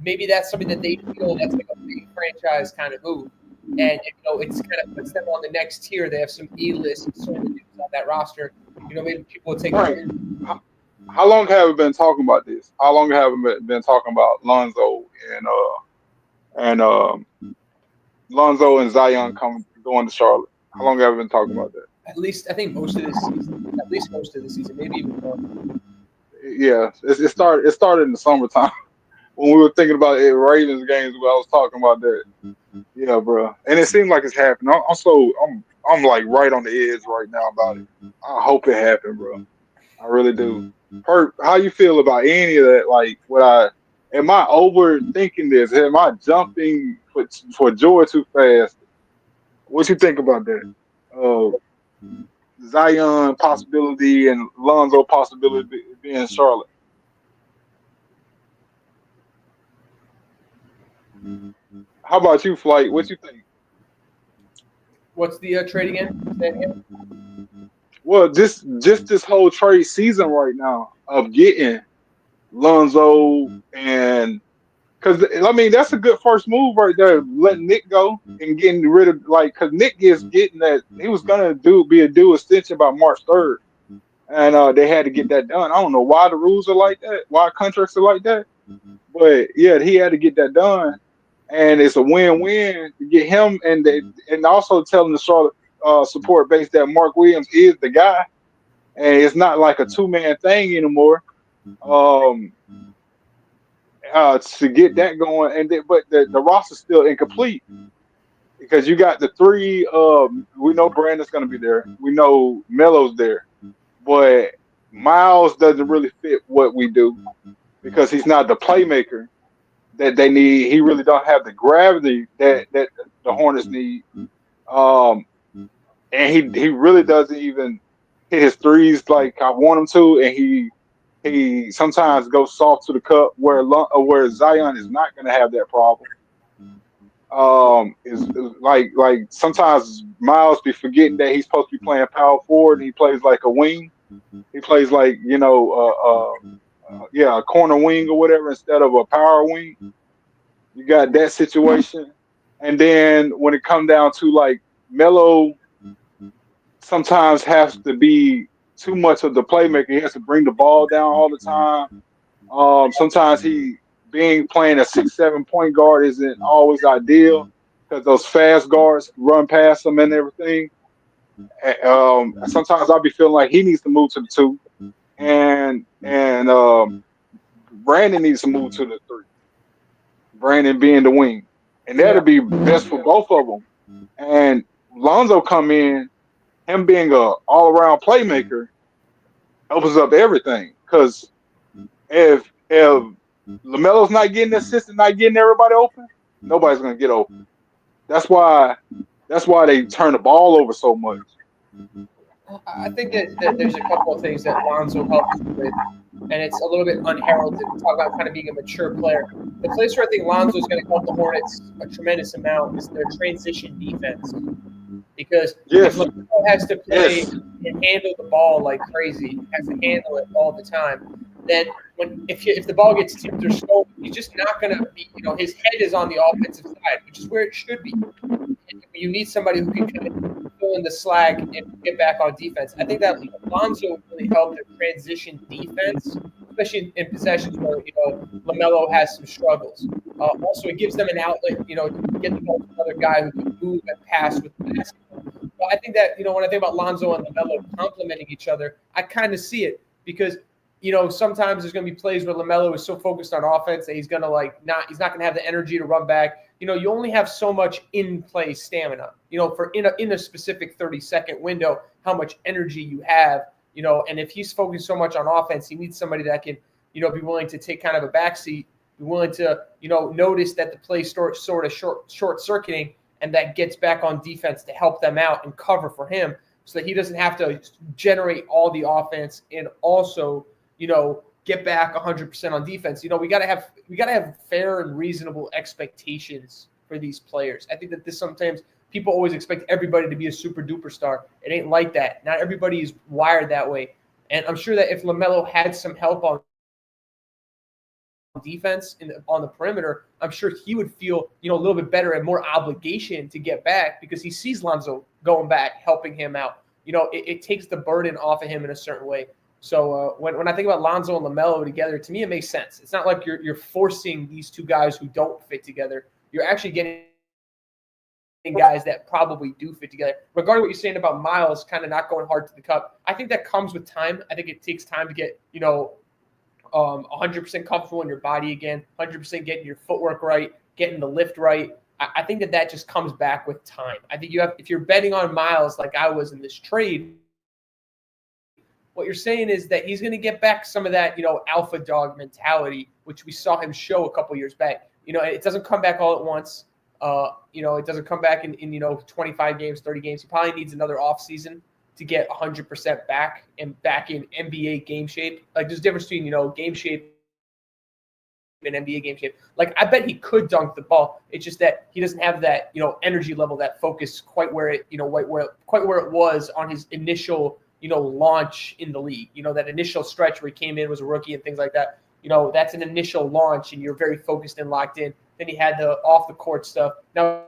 Maybe that's something that they feel that's like a big franchise kind of move. And it's kind of puts them on the next tier. They have some E-list sort of dudes on that roster. Maybe people will take. Right. How long have we been talking about this? How long have we been talking about Lonzo and Lonzo and Zion going to Charlotte? How long have we been talking about that? At least I think most of this season. At least most of the season, maybe even more. Yeah, it started in the summertime when we were thinking about it, Ravens games. Where I was talking about that. Yeah, bro, and it seems like it's happening. I'm like right on the edge right now about it. I hope it happened, bro. I really do. Perk, how you feel about any of that? Like, am I overthinking this? Am I jumping for joy too fast? What you think about that? Zion possibility and Lonzo possibility being Charlotte. How about you, Flight? What you think? What's the trade again? Well, just this whole trade season right now of getting Lonzo and because that's a good first move right there, letting Nick go and getting rid of because Nick is getting that he was gonna be a due extension by March 3rd, and they had to get that done. I don't know why the rules are like that, why contracts are like that, but yeah, he had to get that done, and it's a win-win to get him and also telling the Charlotte support base that Mark Williams is the guy, and it's not like a two-man thing anymore. To get that going, but the roster's still incomplete because you got the three. We know Brandon's going to be there. We know Melo's there, but Miles doesn't really fit what we do because he's not the playmaker that they need. He really don't have the gravity that the Hornets need, and he really doesn't even hit his threes like I want him to, and he sometimes goes soft to the cup where Zion is not going to have that problem. Is like sometimes Miles be forgetting that he's supposed to be playing power forward and he plays like a wing. He plays like a corner wing or whatever instead of a power wing. You got that situation, and then when it comes down to like Melo, sometimes has to be too much of the playmaker. He has to bring the ball down all the time. Sometimes playing a 6-7 point guard isn't always ideal because those fast guards run past him and everything. Sometimes I'll be feeling like he needs to move to the 2, and Brandon needs to move to the 3. Brandon being the wing, and that'll be best for both of them. And Lonzo come in. Him being a all-around playmaker opens up everything. Because if LaMelo's not getting the assist and not getting everybody open, nobody's gonna get open. That's why they turn the ball over so much. I think that there's a couple of things that Lonzo helps with, and it's a little bit unheralded. We talk about kind of being a mature player. The place where I think Lonzo is going to help the Hornets a tremendous amount is their transition defense. Because if Lamelo has to play and handle the ball like crazy, has to handle it all the time, then if the ball gets tipped or stolen, he's just not going to be, his head is on the offensive side, which is where it should be. And you need somebody who can kind of fill pulling the slack and get back on defense. I think that Lonzo really helped their transition defense, especially in possessions where Lamelo has some struggles. Also, it gives them an outlet, to get the ball to another guy who can move and pass with the basketball. But I think that when I think about Lonzo and Lamelo complementing each other, I kind of see it because sometimes there's going to be plays where Lamelo is so focused on offense that he's not going to have the energy to run back. You only have so much in-play stamina, for in a specific 30-second window, how much energy you have, and if he's focused so much on offense, he needs somebody that can, be willing to take kind of a backseat, be willing to, notice that the play sort of short-circuiting and that gets back on defense to help them out and cover for him so that he doesn't have to generate all the offense and also, get back 100% on defense. We got to have fair and reasonable expectations for these players. I think that sometimes people always expect everybody to be a super duper star. It ain't like that. Not everybody is wired that way. And I'm sure that if LaMelo had some help on defense on the perimeter, I'm sure he would feel, a little bit better and more obligation to get back because he sees Lonzo going back, helping him out. It takes the burden off of him in a certain way. So when I think about Lonzo and LaMelo together, to me, it makes sense. It's not like you're forcing these two guys who don't fit together. You're actually getting guys that probably do fit together. Regarding what you're saying about Miles kind of not going hard to the cup, I think that comes with time. I think it takes time to get, 100% comfortable in your body again, 100% getting your footwork right, getting the lift right. I think that just comes back with time. I think if you're betting on Miles like I was in this trade, what you're saying is that he's going to get back some of that, alpha dog mentality, which we saw him show a couple years back. It doesn't come back all at once. It doesn't come back in 25 games, 30 games. He probably needs another offseason to get 100% back and back in NBA game shape. Like there's a difference between, game shape and NBA game shape. Like I bet he could dunk the ball. It's just that he doesn't have that, energy level, that focus quite where it was on his initial, launch in the league. That initial stretch where he came in, was a rookie and things like that. That's an initial launch and you're very focused and locked in. Then he had the off the court stuff. Now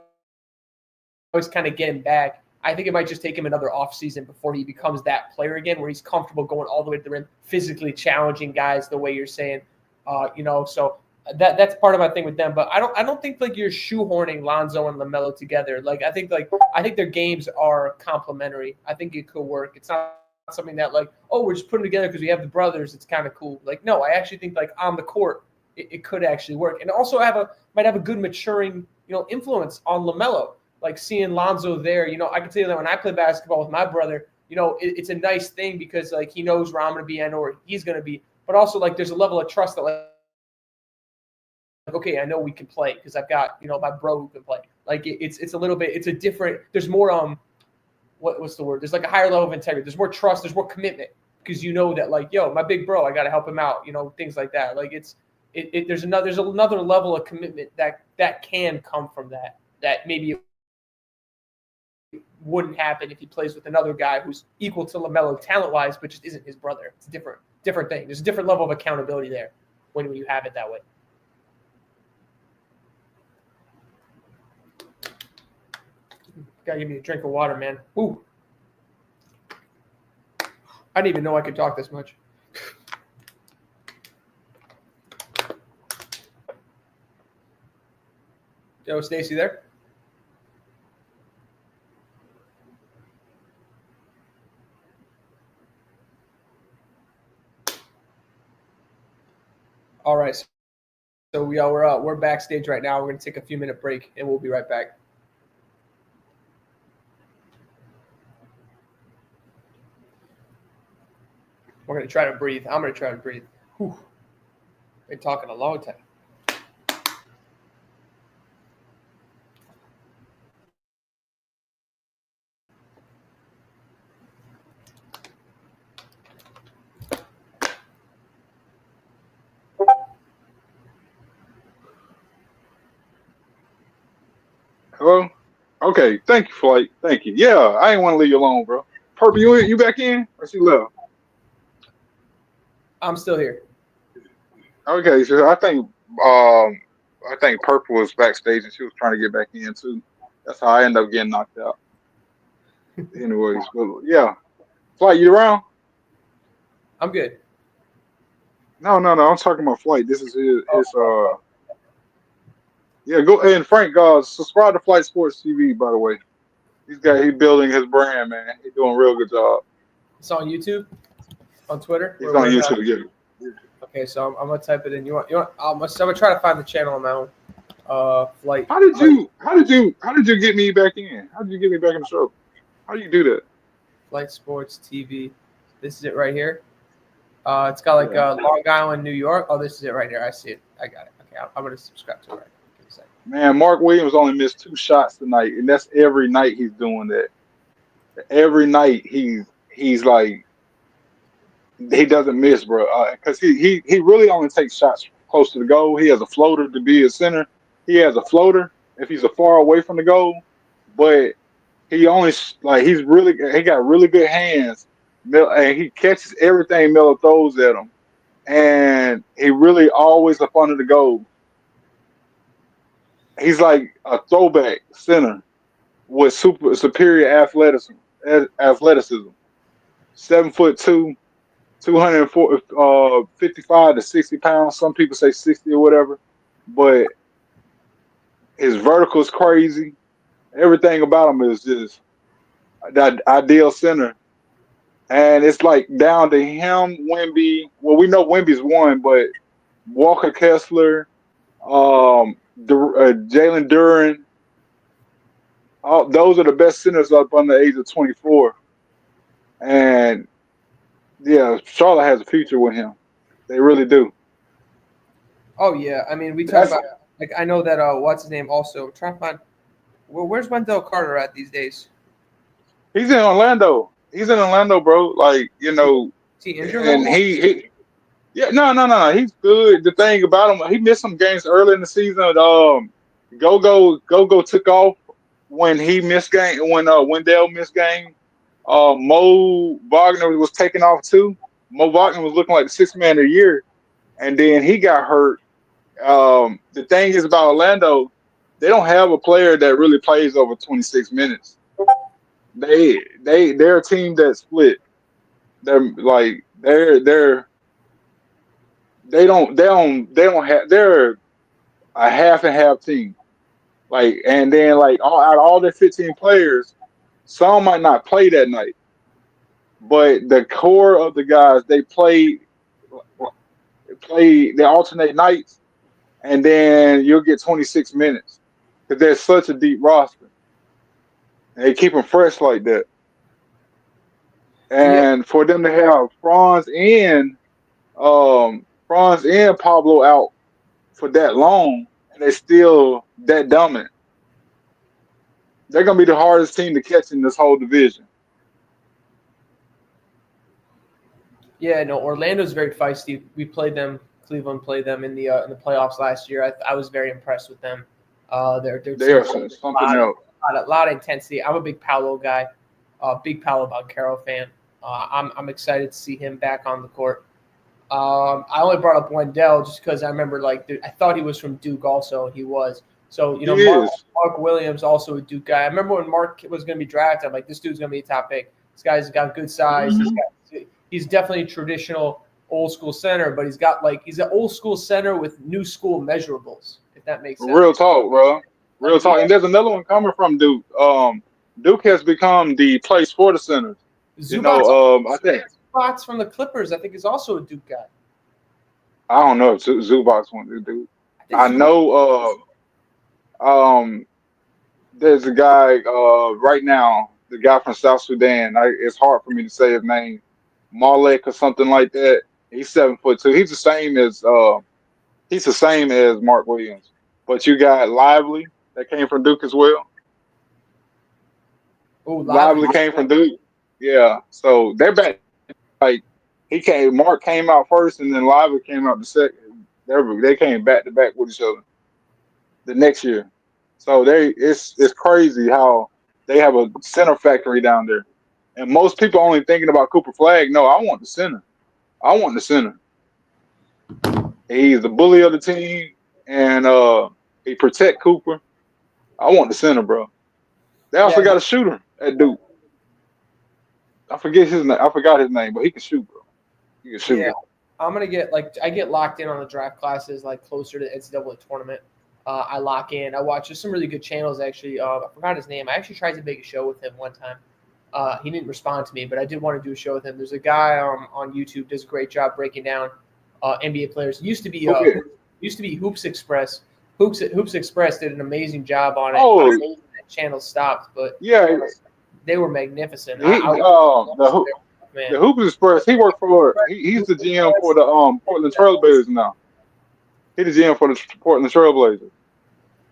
he's kind of getting back. I think it might just take him another offseason before he becomes that player again, where he's comfortable going all the way to the rim, physically challenging guys the way you're saying. So that's part of my thing with them. But I don't think like you're shoehorning Lonzo and LaMelo together. I think their games are complementary. I think it could work. It's not something that we're just putting together because we have the brothers. It's kind of cool. No, I actually think on the court it could actually work, and also might have a good maturing influence on LaMelo. Seeing Lonzo there, I can tell you that when I play basketball with my brother, it's a nice thing because he knows where I'm going to be and or he's going to be, but also there's a level of trust that okay, I know we can play because I've got my bro who can play. It's a little bit, it's a different. There's more what's the word? There's a higher level of integrity. There's more trust. There's more commitment because that my big bro, I got to help him out. Things like that. There's another level of commitment that can come from that maybe it wouldn't happen if he plays with another guy who's equal to LaMelo talent-wise, but just isn't his brother. It's a different thing. There's a different level of accountability there when you have it that way. Gotta give me a drink of water, man. Ooh. I didn't even know I could talk this much. Yo, Stacy there? All right. So we're backstage right now. We're going to take a few minute break and we'll be right back. We're going to try to breathe. I'm going to try to breathe. Whew. Been talking a long time. Hello? Okay, thank you, Flight. Thank you. Yeah, I ain't want to leave you alone, bro. Purple, you back in? Or she left? I'm still here. Okay, so I think Purple was backstage and she was trying to get back in too. That's how I ended up getting knocked out. Anyways, but yeah. Flight, you around? I'm good. No. I'm talking about Flight. This is his. Oh, Yeah. Go and Frank. Subscribe to Flight Sports TV. By the way, he's building his brand, man. He's doing a real good job. it's on YouTube, on Twitter. He's on YouTube. Yeah. Okay, so I'm gonna type it in. You want? I'm gonna try to find the channel on my own. Flight. How did you get me back in? How did you get me back in the show? How do you do that? Flight Sports TV. This is it right here. It's got like Long Island, New York. Oh, this is it right here. I see it. I got it. Okay, I'm gonna subscribe to it. Right. Give me a second. Man, Mark Williams only missed 2 shots tonight, and that's every night he's doing that. Every night he's like he doesn't miss, bro. Because he really only takes shots close to the goal. He has a floater to be a center. He has a floater if he's far away from the goal, but he only he got really good hands, and he catches everything Melo throws at him, and he really always up under the goal. He's like a throwback center with superior athleticism. 7'2", 55 to 60 pounds. Some people say 60 or whatever, but his vertical is crazy. Everything about him is just that ideal center. And it's like down to him, Wemby. Well, we know Wemby's one, but Walker Kessler, Jalen Duren, those are the best centers up under the age of 24. And yeah, Charlotte has a future with him. They really do. Oh yeah, I mean we talk about like I know that what's his name also trying to find. Well, where's Wendell Carter at these days? He's in Orlando. Bro. Like, you know, Is he injured? and no. He's good. The thing about him, he missed some games early in the season. Go took off when he missed game. When Wendell missed game. Mo Wagner was taking off too. Mo Wagner was looking like the 6th man of the year, and then he got hurt. The thing is about Orlando, they don't have a player that really plays over 26 minutes. They're a team that's split. They're a half and half team. Like, and then like out of all their 15 players, some might not play that night, but the core of the guys they alternate nights, and then you'll get 26 minutes because there's such a deep roster. And they keep them fresh like that. And for them to have Franz and Pablo out for that long, and they're still that dominant, they're gonna be the hardest team to catch in this whole division. Yeah, no, Orlando's very feisty. We played them. Cleveland played them in the playoffs last year. I was very impressed with them. They're something else. A lot of intensity. I'm a big Paolo guy, big Paolo Banchero fan. I'm excited to see him back on the court. I only brought up Wendell just because I remember I thought he was from Duke also. He was. So, you know, Mark Williams, also a Duke guy. I remember when Mark was going to be drafted, I'm like, this dude's going to be a top pick. This guy's got good size. Mm-hmm. He's definitely a traditional old school center, but he's an old school center with new school measurables, if that makes sense. Real talk, bro. Real talk. And there's another one coming from Duke. Duke has become the place for the centers. I think Zubac from the Clippers, I think, is also a Duke guy. I don't know if Zubac went to Duke. I know there's a guy right now, the guy from South Sudan. It's hard for me to say his name, Malek or something like that. He's 7'2". He's the same as Mark Williams. But you got Lively that came from Duke as well. Oh, Lively came from Duke. Yeah. So they're back. Like Mark came out first, and then Lively came out the second. They came back to back with each other the next year. So it's crazy how they have a center factory down there. And most people only thinking about Cooper Flagg. No, I want the center. He's the bully of the team, and he protect Cooper. I want the center, bro. They also got a shooter at Duke. I forget his name. I forgot his name, but he can shoot, bro. He can shoot. Yeah, I'm gonna get I get locked in on the draft classes like closer to the NCAA tournament. I lock in. I watch just some really good channels actually. I forgot his name. I actually tried to make a show with him one time. He didn't respond to me, but I did want to do a show with him. There's a guy on YouTube does a great job breaking down NBA players. Used to be Hoops Express. Hoops Express did an amazing job on it. Oh. That channel stopped, but Yeah, they were magnificent. the Hoops Express. He worked for. He's the GM for the Portland Trailblazers now. He's the GM for the Portland Trailblazers.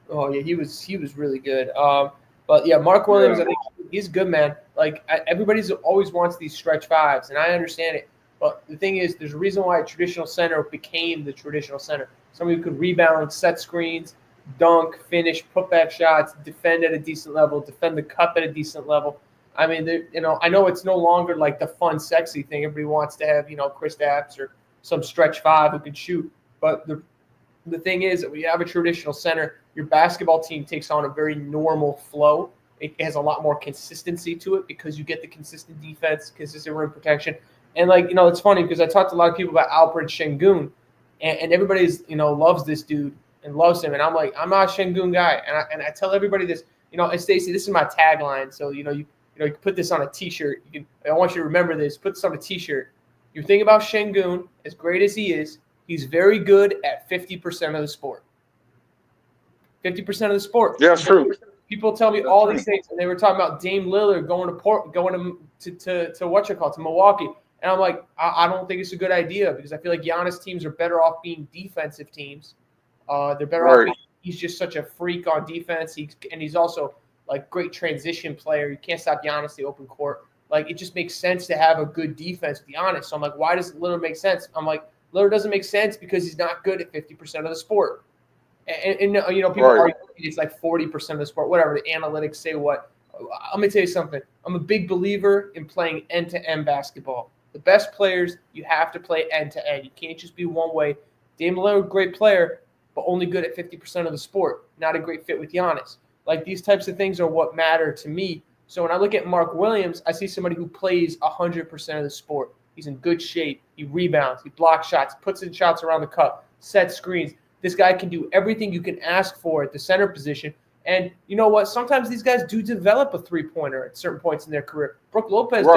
Oh yeah, he was really good. But yeah, Mark Williams, I think he's good, man. Like everybody's always wants these stretch fives, and I understand it. But the thing is, there's a reason why a traditional center became the traditional center. Somebody who could rebound, set screens, dunk, finish, put back shots, defend at a decent level, defend the cup at a decent level. I mean, I know it's no longer like the fun, sexy thing. Everybody wants to have, Chris Stapps or some stretch five who can shoot. But the thing is that when you have a traditional center, your basketball team takes on a very normal flow. It has a lot more consistency to it because you get the consistent defense, consistent rim protection. And it's funny because I talked to a lot of people about Alfred Şengün, and everybody's, loves this dude and loves him. And I'm like, I'm not a Şengün guy. And I tell everybody this, and Stacey, this is my tagline. So, you can put this on a T-shirt. I want you to remember this. Put this on a T-shirt. You think about Şengün, as great as he is, he's very good at 50% of the sport. 50% of the sport. Yeah, that's true. People tell me all these things, and they were talking about Dame Lillard going to Milwaukee, and I'm like, I don't think it's a good idea because I feel like Giannis teams are better off being defensive teams. They're better off. He's just such a freak on defense. He's also like great transition player. You can't stop Giannis the open court. Like it just makes sense to have a good defense. To be honest, so I'm like, why does Lillard make sense? I'm like, Lillard doesn't make sense because he's not good at 50% of the sport. And people argue it's like 40% of the sport, whatever. The analytics say what. Let me tell you something. I'm a big believer in playing end-to-end basketball. The best players, you have to play end-to-end. You can't just be one way. Dame Lillard, great player, but only good at 50% of the sport. Not a great fit with Giannis. Like these types of things are what matter to me. So when I look at Mark Williams, I see somebody who plays 100% of the sport. He's in good shape. He rebounds. He blocks shots. Puts in shots around the cup. Sets screens. This guy can do everything you can ask for at the center position. And you know what? Sometimes these guys do develop a three-pointer at certain points in their career. Brook Lopez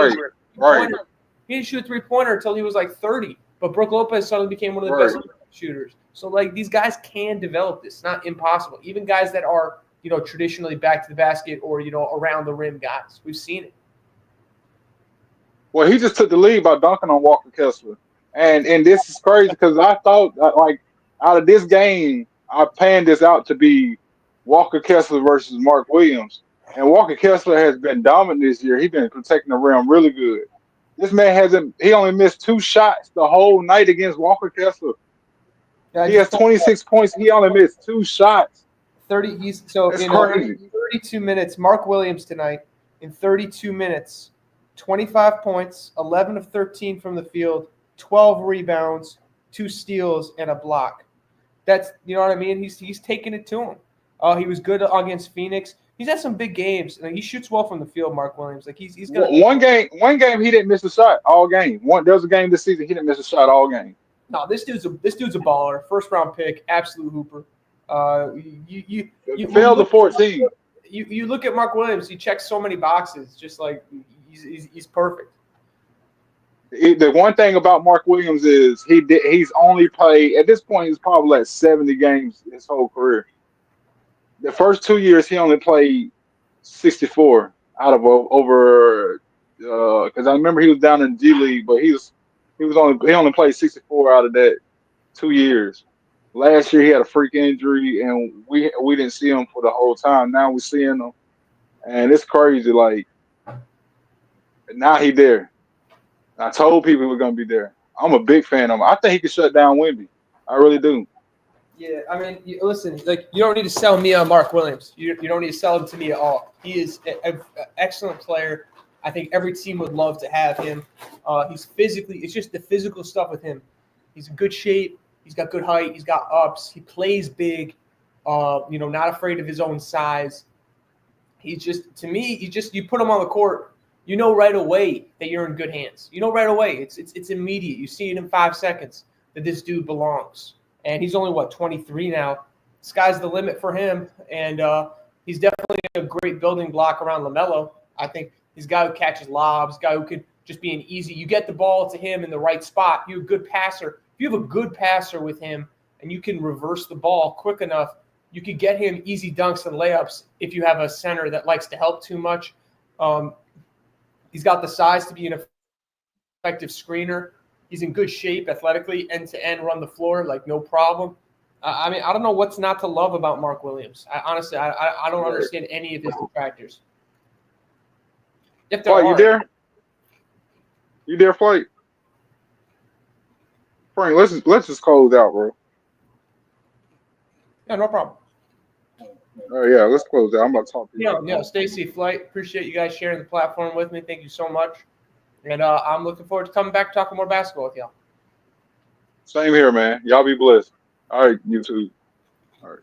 he didn't shoot a three-pointer until he was like 30. But Brook Lopez suddenly became one of the best shooters. So, these guys can develop this. It's not impossible. Even guys that are, traditionally back to the basket or, around the rim guys. We've seen it. Well, he just took the lead by dunking on Walker Kessler. And this is crazy because I thought, out of this game, I panned this out to be Walker Kessler versus Mark Williams. And Walker Kessler has been dominant this year. He's been protecting the rim really good. This man he only missed 2 shots the whole night against Walker Kessler. Yeah, he has 26 points. He only missed 2 shots. 30. In 32 minutes, Mark Williams tonight, in 32 minutes, 25 points, 11 of 13 from the field, 12 rebounds, 2 steals, and a block. That's, you know what I mean? He's taking it to him. He was good against Phoenix. He's had some big games. He shoots well from the field, Mark Williams. He's got one game he didn't miss a shot all game. There was a game this season he didn't miss a shot all game. No, this dude's a baller. 1st-round pick, absolute hooper. You failed the 14. You look at Mark Williams. He checks so many boxes. Just like he's perfect. The one thing about Mark Williams is he's only played at this point. He's probably like 70 games his whole career. The first 2 years he only played 64 out of over. Because I remember he was down in G League, but he only played 64 out of that 2 years. Last year he had a freak injury, and we didn't see him for the whole time. Now we're seeing him, and it's crazy. Like now he there. I told people he was gonna be there. I'm a big fan of him. I think he could shut down Wemby. I really do. Yeah, I mean, listen, you don't need to sell me on Mark Williams. You don't need to sell him to me at all. He is an excellent player. I think every team would love to have him. It's just the physical stuff with him. He's in good shape. He's got good height. He's got ups. He plays big. Not afraid of his own size. To me, you put him on the court. you know right away that you're in good hands. You know right away. It's immediate. You see it in 5 seconds that this dude belongs. And he's only, 23 now. Sky's the limit for him. And he's definitely a great building block around Lamelo. I think he's a guy who catches lobs, guy who could just be an easy – you get the ball to him in the right spot. You're a good passer. If you have a good passer with him and you can reverse the ball quick enough, you could get him easy dunks and layups if you have a center that likes to help too much. He's got the size to be an effective screener. He's in good shape athletically, end-to-end, run the floor, like no problem. I mean, I don't know what's not to love about Mark Williams. Honestly, I don't understand any of his detractors. If there Flight, are. you there? You there, Flight? Frank, let's just close out, bro. Yeah, no problem. Oh yeah, let's close out. I'm about to talk to you. Yeah, Stacy, Flight, appreciate you guys sharing the platform with me. Thank you so much. And I'm looking forward to coming back talking more basketball with y'all. Same here, man. Y'all be blessed. All right, you too. All right.